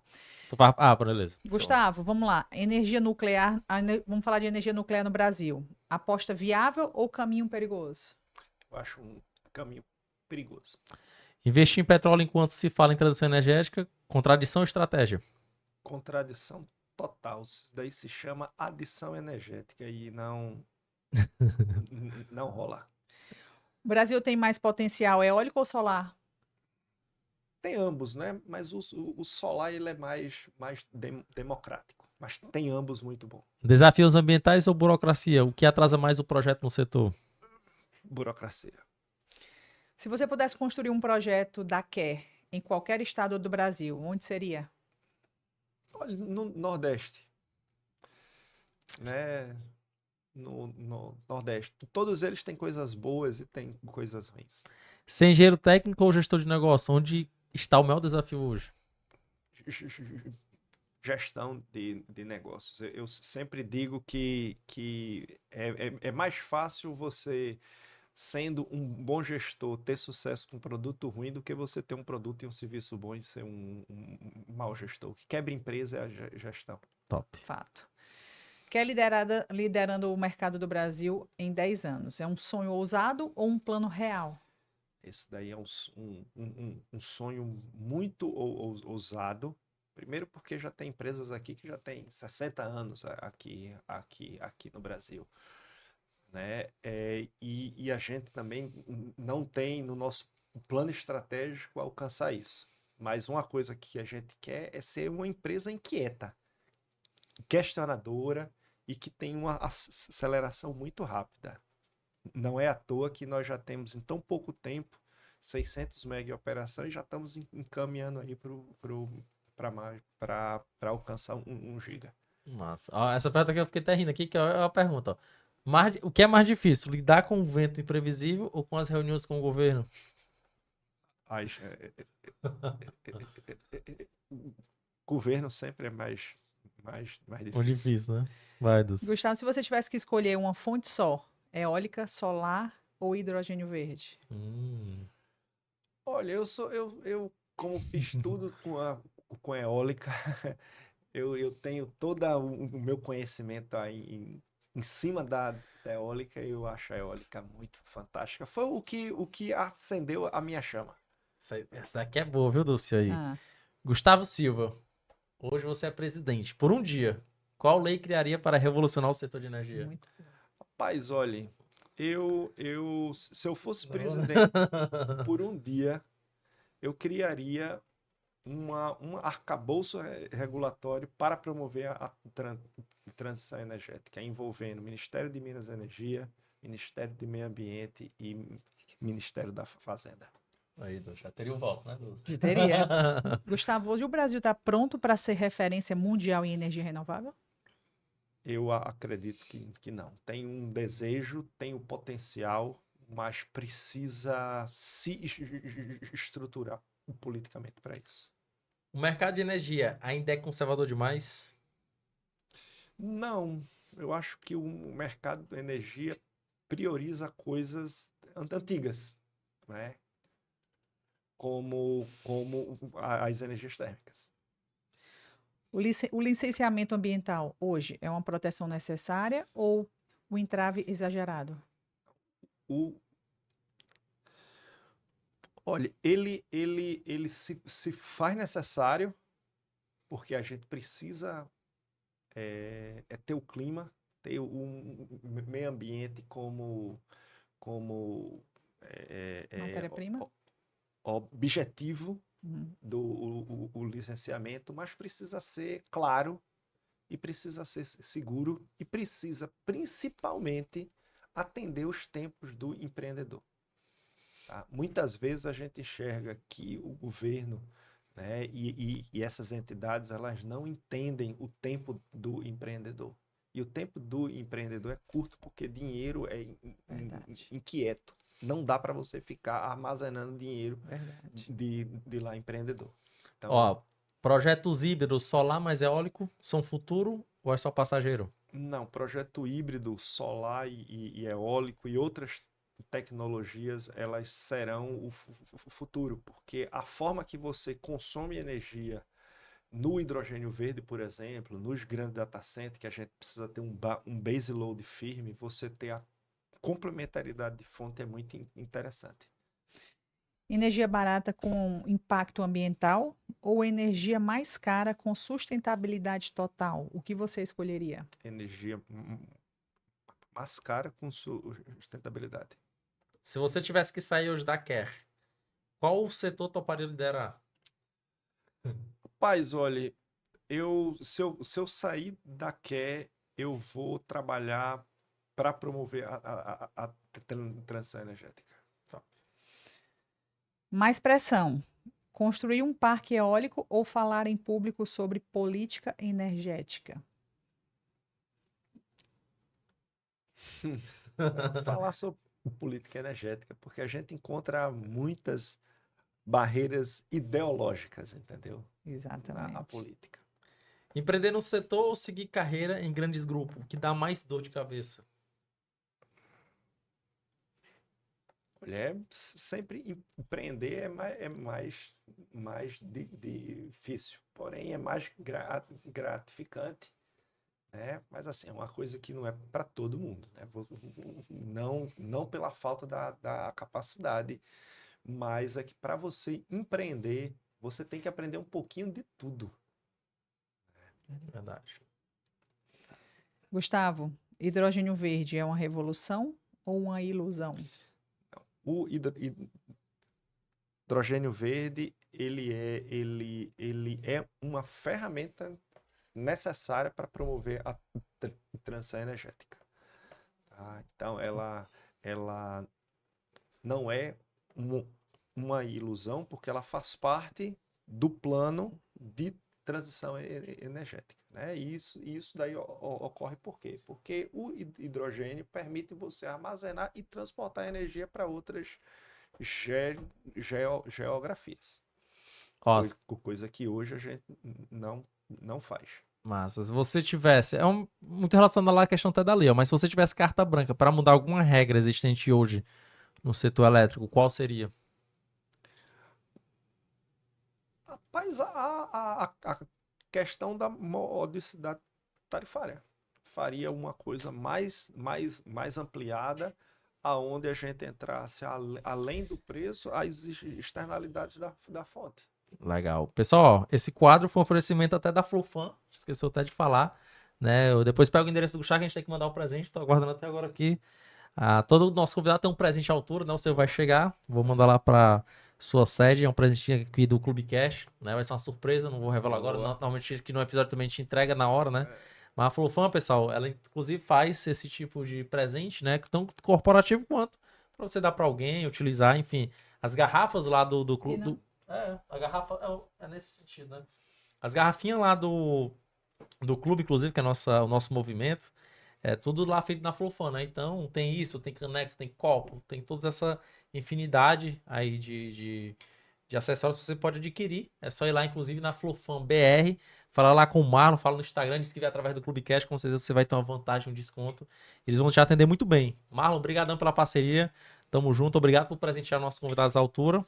Speaker 1: Beleza.
Speaker 2: Gustavo, vamos lá. Energia nuclear, vamos falar de energia nuclear no Brasil. Aposta viável ou caminho perigoso?
Speaker 3: Eu acho um caminho perigoso.
Speaker 1: Investir em petróleo enquanto se fala em transição energética, contradição ou estratégia?
Speaker 3: Contradição total. Isso daí se chama adição energética e não rola.
Speaker 2: O Brasil tem mais potencial eólico ou solar?
Speaker 3: Tem ambos, né? Mas o solar ele é mais democrático. Mas tem ambos muito bom.
Speaker 1: Desafios ambientais ou burocracia? O que atrasa mais o projeto no setor?
Speaker 3: Burocracia.
Speaker 2: Se você pudesse construir um projeto da Quer em qualquer estado do Brasil, onde seria?
Speaker 3: Olha, no Nordeste, né? No Nordeste. Todos eles têm coisas boas e têm coisas ruins.
Speaker 1: Ser engenheiro técnico ou gestor de negócio? Onde está o maior desafio hoje?
Speaker 3: Gestão de negócios. Eu sempre digo que é mais fácil você, sendo um bom gestor, ter sucesso com um produto ruim do que você ter um produto e um serviço bom e ser um mau gestor. O que quebra empresa é a gestão.
Speaker 1: Top.
Speaker 2: Fato. Quer liderando o mercado do Brasil em 10 anos? É um sonho ousado ou um plano real?
Speaker 3: Esse daí é um sonho muito ousado. Primeiro porque já tem empresas aqui que já têm 60 anos aqui no Brasil, né? E a gente também não tem no nosso plano estratégico alcançar isso. Mas uma coisa que a gente quer é ser uma empresa inquieta, questionadora e que tem uma aceleração muito rápida. Não é à toa que nós já temos em tão pouco tempo 600 mega em operação e já estamos encaminhando aí para alcançar 1 giga.
Speaker 1: Massa. Ó, essa pergunta aqui eu fiquei até rindo aqui, que é a pergunta. Ó. O que é mais difícil? Lidar com o vento imprevisível ou com as reuniões com o governo?
Speaker 3: O governo sempre é mais
Speaker 1: Muito
Speaker 3: difícil.
Speaker 1: difícil, né? Vai, Dus.
Speaker 2: Gustavo, se você tivesse que escolher uma fonte só, eólica, solar ou hidrogênio verde?
Speaker 3: Olha, eu como fiz tudo com eólica, eu tenho todo o meu conhecimento aí em cima da eólica, eu acho a eólica muito fantástica. Foi o que acendeu a minha chama.
Speaker 1: Essa daqui é boa, viu, Dulce? Aí.
Speaker 2: Ah,
Speaker 1: Gustavo Silva, hoje você é presidente. Por um dia, qual lei criaria para revolucionar o setor de energia?
Speaker 2: muito.
Speaker 3: Rapaz, olha, se eu fosse
Speaker 1: Não.
Speaker 3: presidente por um dia, eu criaria um arcabouço regulatório para promover a transição energética, envolvendo Ministério de Minas e Energia, Ministério do Meio Ambiente e Ministério da Fazenda.
Speaker 1: Aí, Dulce, já teria o voto, né, Dulce?
Speaker 2: Teria. Gustavo, hoje o Brasil está pronto para ser referência mundial em energia renovável?
Speaker 3: Eu acredito que não. Tem um desejo, tem o potencial, mas precisa se estruturar politicamente para isso.
Speaker 1: O mercado de energia ainda é conservador demais?
Speaker 3: Não, eu acho que o mercado de energia prioriza coisas antigas, né? Como as energias térmicas.
Speaker 2: O licenciamento ambiental hoje é uma proteção necessária ou o entrave exagerado?
Speaker 3: Olha, ele se faz necessário porque a gente precisa ter o clima, ter um meio ambiente como
Speaker 2: Matéria-prima?
Speaker 3: objetivo
Speaker 2: Uhum.
Speaker 3: o licenciamento, mas precisa ser claro e precisa ser seguro e precisa principalmente atender os tempos do empreendedor. Tá? Muitas vezes a gente enxerga que o governo, né, e essas entidades elas não entendem o tempo do empreendedor. E o tempo do empreendedor é curto porque dinheiro é inquieto. Não dá para você ficar armazenando dinheiro de lá empreendedor. Então,
Speaker 1: Ó, projetos híbridos, solar mais eólico, são futuro ou é só passageiro?
Speaker 3: não, projeto híbrido, solar e eólico e outras tecnologias, elas serão o futuro, porque a forma que você consome energia no hidrogênio verde, por exemplo, nos grandes data centers, que a gente precisa ter um base load firme, você ter a complementaridade de fonte é muito interessante.
Speaker 2: Energia barata com impacto ambiental ou energia mais cara com sustentabilidade total? O que você escolheria?
Speaker 3: Energia mais cara com sustentabilidade.
Speaker 1: Se você tivesse que sair hoje da Care, qual o setor toparia liderar?
Speaker 3: Rapaz, olha, se eu sair da QE, eu vou trabalhar para promover a transição energética.
Speaker 2: Mais pressão. Construir um parque eólico ou falar em público sobre política energética?
Speaker 3: Falar sobre política energética, porque a gente encontra muitas barreiras ideológicas, entendeu? Na
Speaker 2: Exatamente.
Speaker 3: política.
Speaker 1: Empreender no setor ou seguir carreira em grandes grupos? O que dá mais dor de cabeça?
Speaker 3: Olha, sempre empreender mais difícil, porém é mais gratificante, né? Mas assim, é uma coisa que não é para todo mundo, né? Não pela falta da capacidade, mas é que para você empreender, você tem que aprender um pouquinho de tudo.
Speaker 1: Verdade.
Speaker 2: Gustavo, hidrogênio verde é uma revolução ou uma ilusão?
Speaker 3: O hidrogênio verde, ele é uma ferramenta necessária para promover a transição energética. Tá? Então, ela não é uma ilusão, porque ela faz parte do plano de transição energética. Né? E isso daí ocorre por quê? Porque o hidrogênio permite você armazenar e transportar energia para outras geografias.
Speaker 1: Ó,
Speaker 3: Coisa que hoje a gente não faz.
Speaker 1: massa. Se você tivesse. Muito relacionado lá à questão até da lei, ó, mas se você tivesse carta branca para mudar alguma regra existente hoje no setor elétrico, qual seria?
Speaker 3: Rapaz, a questão da modicidade tarifária faria uma coisa mais ampliada, aonde a gente entrasse além do preço, as externalidades da fonte.
Speaker 1: Legal. Pessoal, ó, esse quadro foi um oferecimento até da Flufan, esqueceu até de falar, né? Eu depois pego o endereço do Gustavo, que a gente tem que mandar o presente, tô aguardando até agora aqui. Todo nosso convidado tem um presente à altura, né? O seu vai chegar, vou mandar lá para sua sede, é um presentinho aqui do Clube Cash, né? Vai ser uma surpresa, não vou revelar agora,
Speaker 3: Boa.
Speaker 1: normalmente aqui no episódio também a gente entrega na hora, né? Mas a Flufan, pessoal, ela inclusive faz esse tipo de presente, né? Tanto corporativo quanto para você dar para alguém, utilizar, enfim. As garrafas lá do clube. A garrafa é nesse sentido, né? As garrafinhas lá do clube, inclusive, que é o nosso movimento, é tudo lá feito na Flofan, né? Então tem isso, tem caneca, tem copo, tem toda essa infinidade aí de acessórios que você pode adquirir. É só ir lá, inclusive, na Flofan BR, falar lá com o Marlon, fala no Instagram, diz que vem através do Clube Cash, com certeza você vai ter uma vantagem, um desconto. Eles vão te atender muito bem. Marlon, obrigadão pela parceria. Tamo junto, obrigado por presentear nossos convidados à altura.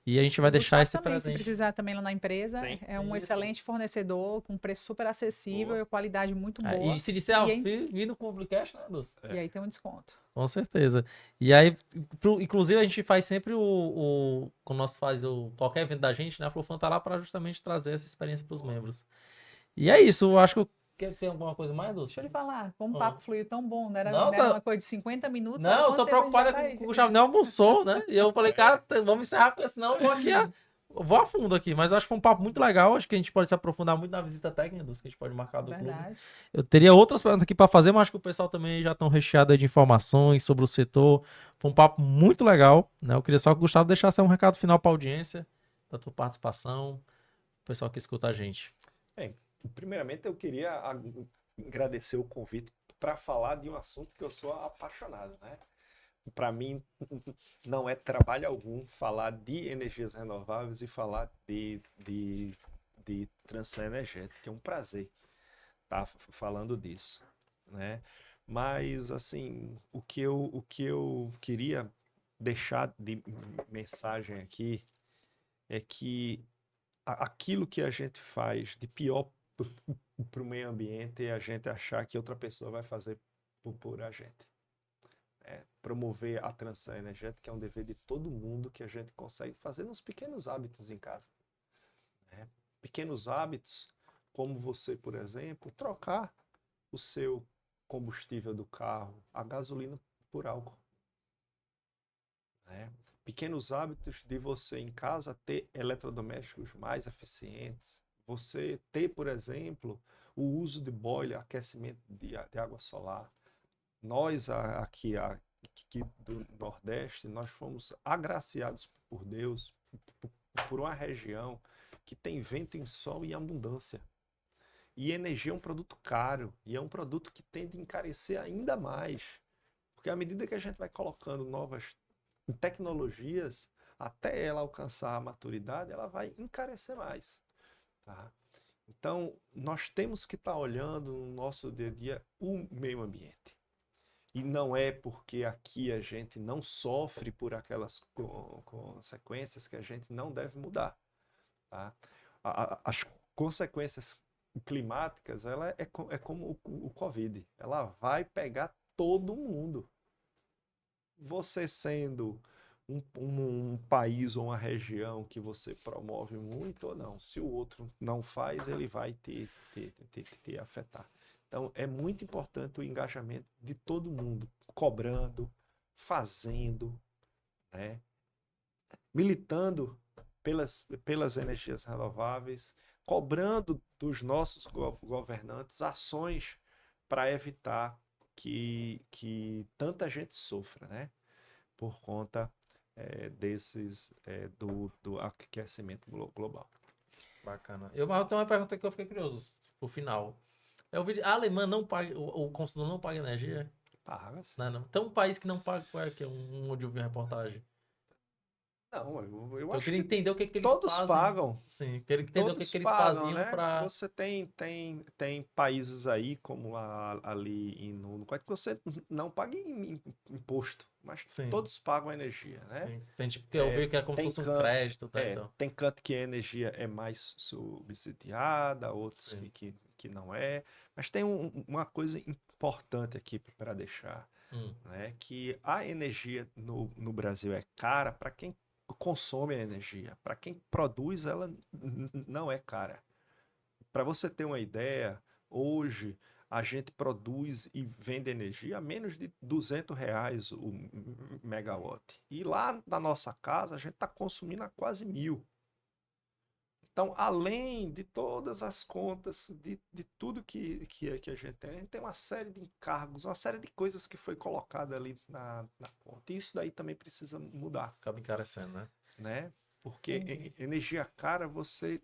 Speaker 1: E a gente vai
Speaker 2: O
Speaker 1: deixar
Speaker 2: Gustavo
Speaker 1: esse
Speaker 2: também, se
Speaker 1: presente.
Speaker 2: precisar também lá na empresa,
Speaker 3: Sim.
Speaker 2: é um
Speaker 1: Isso.
Speaker 2: excelente fornecedor, com preço super acessível
Speaker 3: Boa.
Speaker 2: e qualidade muito boa.
Speaker 1: E se disser,
Speaker 2: E aí-
Speaker 1: vindo com o Publicast, né, Dulce?
Speaker 2: E aí tem um desconto.
Speaker 1: Com certeza. E aí, inclusive, a gente faz sempre quando nós faz qualquer evento da gente, né? A Flofan tá lá para justamente trazer essa experiência para os membros. E é isso, eu acho que tem alguma coisa mais, Dulce?
Speaker 2: Deixa eu lhe falar, como o
Speaker 1: Ah.
Speaker 2: papo fluiu tão bom, não era,
Speaker 1: Não,
Speaker 2: não era
Speaker 1: tá-
Speaker 2: uma coisa de 50 minutos,
Speaker 1: Não,
Speaker 2: olha
Speaker 1: eu
Speaker 2: quanto
Speaker 1: tô
Speaker 2: tempo a gente já
Speaker 1: preocupado
Speaker 2: vai.
Speaker 1: com o Gustavo nem almoçou, né? E eu falei, cara, vamos encerrar, porque senão eu vou aqui, eu vou a fundo aqui. Mas eu acho que foi um papo muito legal. Acho que a gente pode se aprofundar muito na visita técnica, Dulce, que a gente pode marcar do clube.
Speaker 2: Verdade.
Speaker 1: Eu teria outras perguntas aqui para fazer, mas acho que o pessoal também já estão recheado aí de informações sobre o setor. Foi um papo muito legal, né? Eu queria só que o Gustavo deixasse um recado final para a audiência, da tua participação, o pessoal que escuta a gente.
Speaker 3: Bem, primeiramente eu queria agradecer o convite para falar de um assunto que eu sou apaixonado, né? Para mim, não é trabalho algum falar de energias renováveis e falar de transição energética. É um prazer estar falando disso, né? Mas, assim, o que eu queria deixar de mensagem aqui é que aquilo que a gente faz de pior para o meio ambiente é a gente achar que outra pessoa vai fazer por a gente. Promover a transição energética é um dever de todo mundo que a gente consegue fazer nos pequenos hábitos em casa. pequenos hábitos, como você, por exemplo, trocar o seu combustível do carro, a gasolina por álcool, né? Pequenos hábitos de você em casa ter eletrodomésticos mais eficientes. Você ter, por exemplo, o uso de boiler, aquecimento de água solar. Nós aqui do Nordeste, nós fomos agraciados por Deus, por uma região que tem vento em sol e abundância. E energia é um produto caro, e é um produto que tende a encarecer ainda mais. Porque à medida que a gente vai colocando novas tecnologias, até ela alcançar a maturidade, ela vai encarecer mais. Tá? Então, nós temos que estar olhando no nosso dia a dia o meio ambiente. E não é porque aqui a gente não sofre por aquelas consequências que a gente não deve mudar. Tá? As consequências climáticas, ela é como o Covid. Ela vai pegar todo mundo. Você sendo um país ou uma região que você promove muito ou não, se o outro não faz, ele vai te afetar. Então, é muito importante o engajamento de todo mundo, cobrando, fazendo, né? Militando pelas energias renováveis, cobrando dos nossos governantes ações para evitar que tanta gente sofra, né? Por conta do aquecimento global.
Speaker 1: Bacana. Mas tem uma pergunta que eu fiquei curioso, pro final. Eu vi, a Alemanha não paga, o consumidor não paga energia?
Speaker 3: Paga sim.
Speaker 1: Não. Tem um país que não paga, qual é que é onde eu vi a reportagem?
Speaker 3: Não, eu
Speaker 1: Eu
Speaker 3: acho
Speaker 1: queria
Speaker 3: que
Speaker 1: entender o que eles
Speaker 3: todos
Speaker 1: fazem.
Speaker 3: pagam.
Speaker 1: Sim, queria entender o
Speaker 3: Todos
Speaker 1: que eles
Speaker 3: pagam,
Speaker 1: faziam
Speaker 3: né?
Speaker 1: pra...
Speaker 3: Você tem países aí, como ali no que você não paga imposto, mas
Speaker 1: Sim.
Speaker 3: todos pagam energia, né?
Speaker 1: Sim. Tem tipo que eu vi que é como se
Speaker 3: tem
Speaker 1: fosse um
Speaker 3: canto-
Speaker 1: crédito, tá? Então.
Speaker 3: Tem canto que a energia é mais subsidiada, outros
Speaker 1: Sim.
Speaker 3: que não é. Mas tem uma coisa importante aqui para deixar, né? Que a energia no Brasil é cara para quem consome a energia. Para quem produz, ela não é cara. Para você ter uma ideia, hoje a gente produz e vende energia a menos de R$ 200 o megawatt. E lá na nossa casa a gente está consumindo a quase 1.000. Então, além de todas as contas, de tudo que a gente tem uma série de encargos, uma série de coisas que foi colocada ali na conta. E isso daí também precisa mudar,
Speaker 1: Acaba encarecendo,
Speaker 3: né? Porque
Speaker 2: Entendi.
Speaker 3: energia cara, você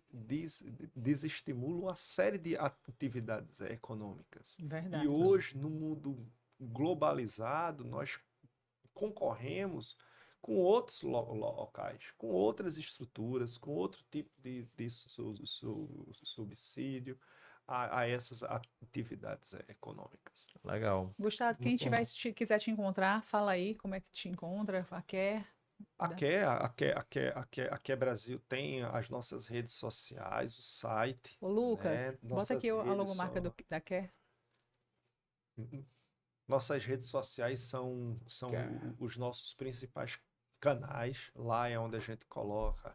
Speaker 3: desestimula uma série de atividades econômicas.
Speaker 2: Verdade.
Speaker 3: E hoje, no mundo globalizado, nós concorremos com outros locais, com outras estruturas, com outro tipo de subsídio a essas atividades econômicas.
Speaker 1: Legal.
Speaker 2: Gustavo, quem
Speaker 1: Muito bom.
Speaker 2: quiser te encontrar, fala aí como é que te encontra, quer.
Speaker 3: Aqui é Brasil tem as nossas redes sociais, o site,
Speaker 2: Ô, Lucas,
Speaker 3: né?
Speaker 2: bota aqui a logomarca da Quer.
Speaker 3: Nossas redes sociais são os nossos principais canais. Lá é onde a gente coloca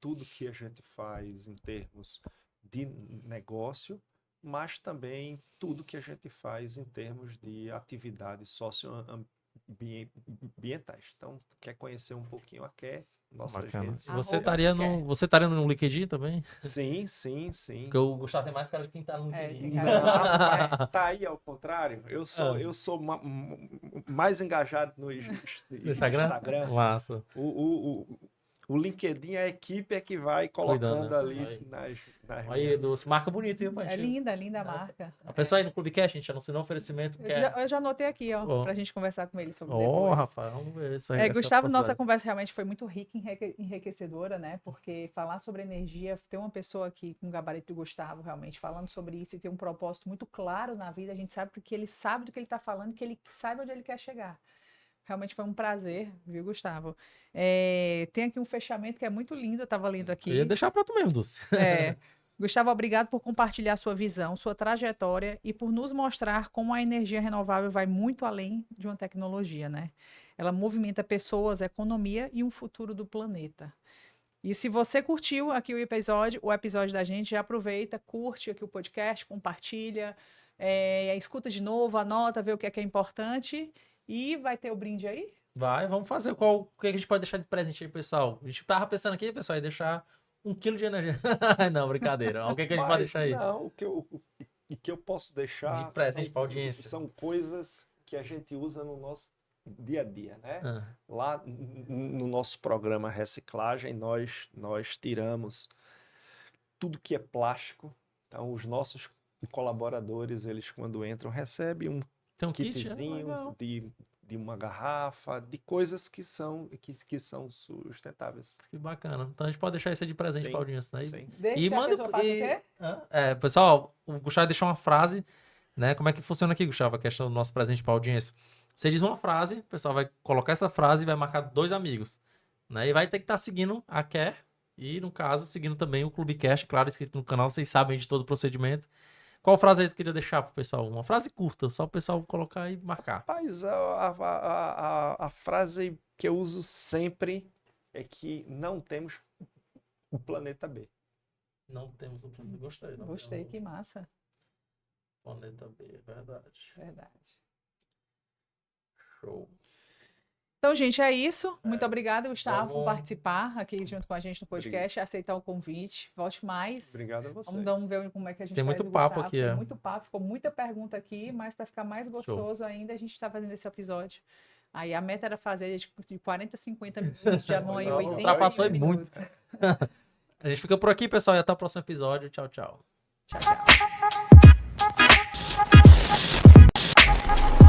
Speaker 3: tudo que a gente faz em termos de negócio, mas também tudo que a gente faz em termos de atividades socioambientais. Então, quer conhecer um pouquinho a Quer, nossas
Speaker 1: Bacana.
Speaker 3: redes.
Speaker 1: Você
Speaker 2: Arroba
Speaker 1: estaria no LinkedIn também?
Speaker 3: Sim.
Speaker 1: Porque o Gustavo tem mais cara de quem tá no
Speaker 2: É,
Speaker 1: LinkedIn.
Speaker 2: tem
Speaker 3: Não, rapaz, tá aí ao contrário. Eu
Speaker 1: Ah.
Speaker 3: sou mais engajado no
Speaker 1: No Instagram? Massa.
Speaker 3: O LinkedIn, a equipe é que vai colocando
Speaker 1: Cuidando, né?
Speaker 3: ali
Speaker 1: Aí.
Speaker 3: nas
Speaker 1: Aí,
Speaker 3: minhas.
Speaker 1: Edu, se marca bonito, viu,
Speaker 2: É
Speaker 1: Pantinho?
Speaker 2: linda a marca.
Speaker 1: A pessoa aí no Clubecast, a gente anunciou um oferecimento.
Speaker 2: Eu já anotei aqui, ó,
Speaker 1: Ó.
Speaker 2: pra gente conversar com ele sobre
Speaker 1: Ó,
Speaker 2: depois.
Speaker 1: rapaz, vamos ver isso aí.
Speaker 2: Gustavo, nossa conversa realmente foi muito rica e enriquecedora, né? Porque falar sobre energia, ter uma pessoa aqui com o gabarito do Gustavo, realmente, falando sobre isso e ter um propósito muito claro na vida, a gente sabe porque ele sabe do que ele está falando, que ele sabe onde ele quer chegar. Realmente foi um prazer, viu, Gustavo? Tem aqui um fechamento que é muito lindo, eu estava lendo aqui.
Speaker 1: Eu ia deixar pra tu mesmo, Dulce.
Speaker 2: Gustavo, obrigado por compartilhar sua visão, sua trajetória e por nos mostrar como a energia renovável vai muito além de uma tecnologia, né? Ela movimenta pessoas, economia e um futuro do planeta. E se você curtiu aqui o episódio da gente, já aproveita, curte aqui o podcast, compartilha, escuta de novo, anota, vê o que é importante e vai ter o brinde aí?
Speaker 1: Vai, vamos fazer o que a gente pode deixar de presente aí, pessoal. A gente tava pensando aqui, pessoal, em deixar 1 quilo de energia. Não, brincadeira. O que a gente pode deixar aí?
Speaker 3: Não, o que eu posso deixar
Speaker 1: De presente pra audiência.
Speaker 3: são coisas que a gente usa no nosso dia a dia, né?
Speaker 1: Ah,
Speaker 3: Lá no nosso programa Reciclagem, nós tiramos tudo que é plástico. Então, os nossos colaboradores, eles quando entram, recebem um
Speaker 1: tem um kit?
Speaker 3: kitzinho
Speaker 1: Legal.
Speaker 3: de uma garrafa, de coisas que são sustentáveis.
Speaker 1: Que bacana. Então a gente pode deixar isso aí de presente
Speaker 3: Sim,
Speaker 1: pra audiência, né?
Speaker 3: sim.
Speaker 2: Deixa
Speaker 1: E
Speaker 2: que a
Speaker 1: manda
Speaker 2: pessoa faça o quê?
Speaker 1: pessoal, o Gustavo deixou uma frase, né? Como é que funciona aqui, Gustavo, a questão do nosso presente para audiência? Você diz uma frase, o pessoal vai colocar essa frase e vai marcar 2 amigos, né? E vai ter que estar seguindo a Care e, no caso, seguindo também o Clubecast, claro, inscrito no canal, vocês sabem de todo o procedimento. Qual frase aí tu queria deixar pro pessoal? Uma frase curta, só o pessoal colocar e marcar.
Speaker 3: Rapaz, a frase que eu uso sempre é que não temos o planeta B.
Speaker 1: Não temos o planeta. Gostei. Não
Speaker 2: Gostei,
Speaker 1: temos
Speaker 2: que massa.
Speaker 1: o planeta B, é verdade.
Speaker 2: Verdade.
Speaker 1: Show.
Speaker 2: Então, gente, é isso. Muito obrigada, Gustavo, por
Speaker 1: vamos-
Speaker 2: participar aqui junto com a gente no podcast, aceitar o convite. Volte mais.
Speaker 3: Obrigado a vocês.
Speaker 2: Vamos ver como é que a gente
Speaker 1: Tem
Speaker 2: faz
Speaker 1: muito
Speaker 2: o
Speaker 1: papo
Speaker 2: Gustavo.
Speaker 1: aqui,
Speaker 2: Tem
Speaker 1: é.
Speaker 2: muito papo, ficou muita pergunta aqui, mas para ficar mais gostoso ainda, a gente está fazendo esse episódio. Aí a meta era fazer de 40 a 50 minutos, já vão aí 80
Speaker 1: Ultrapassou aí
Speaker 2: minutos.
Speaker 1: muito. A gente fica por aqui, pessoal, e até o próximo episódio. Tchau, tchau.
Speaker 2: Tchau, tchau.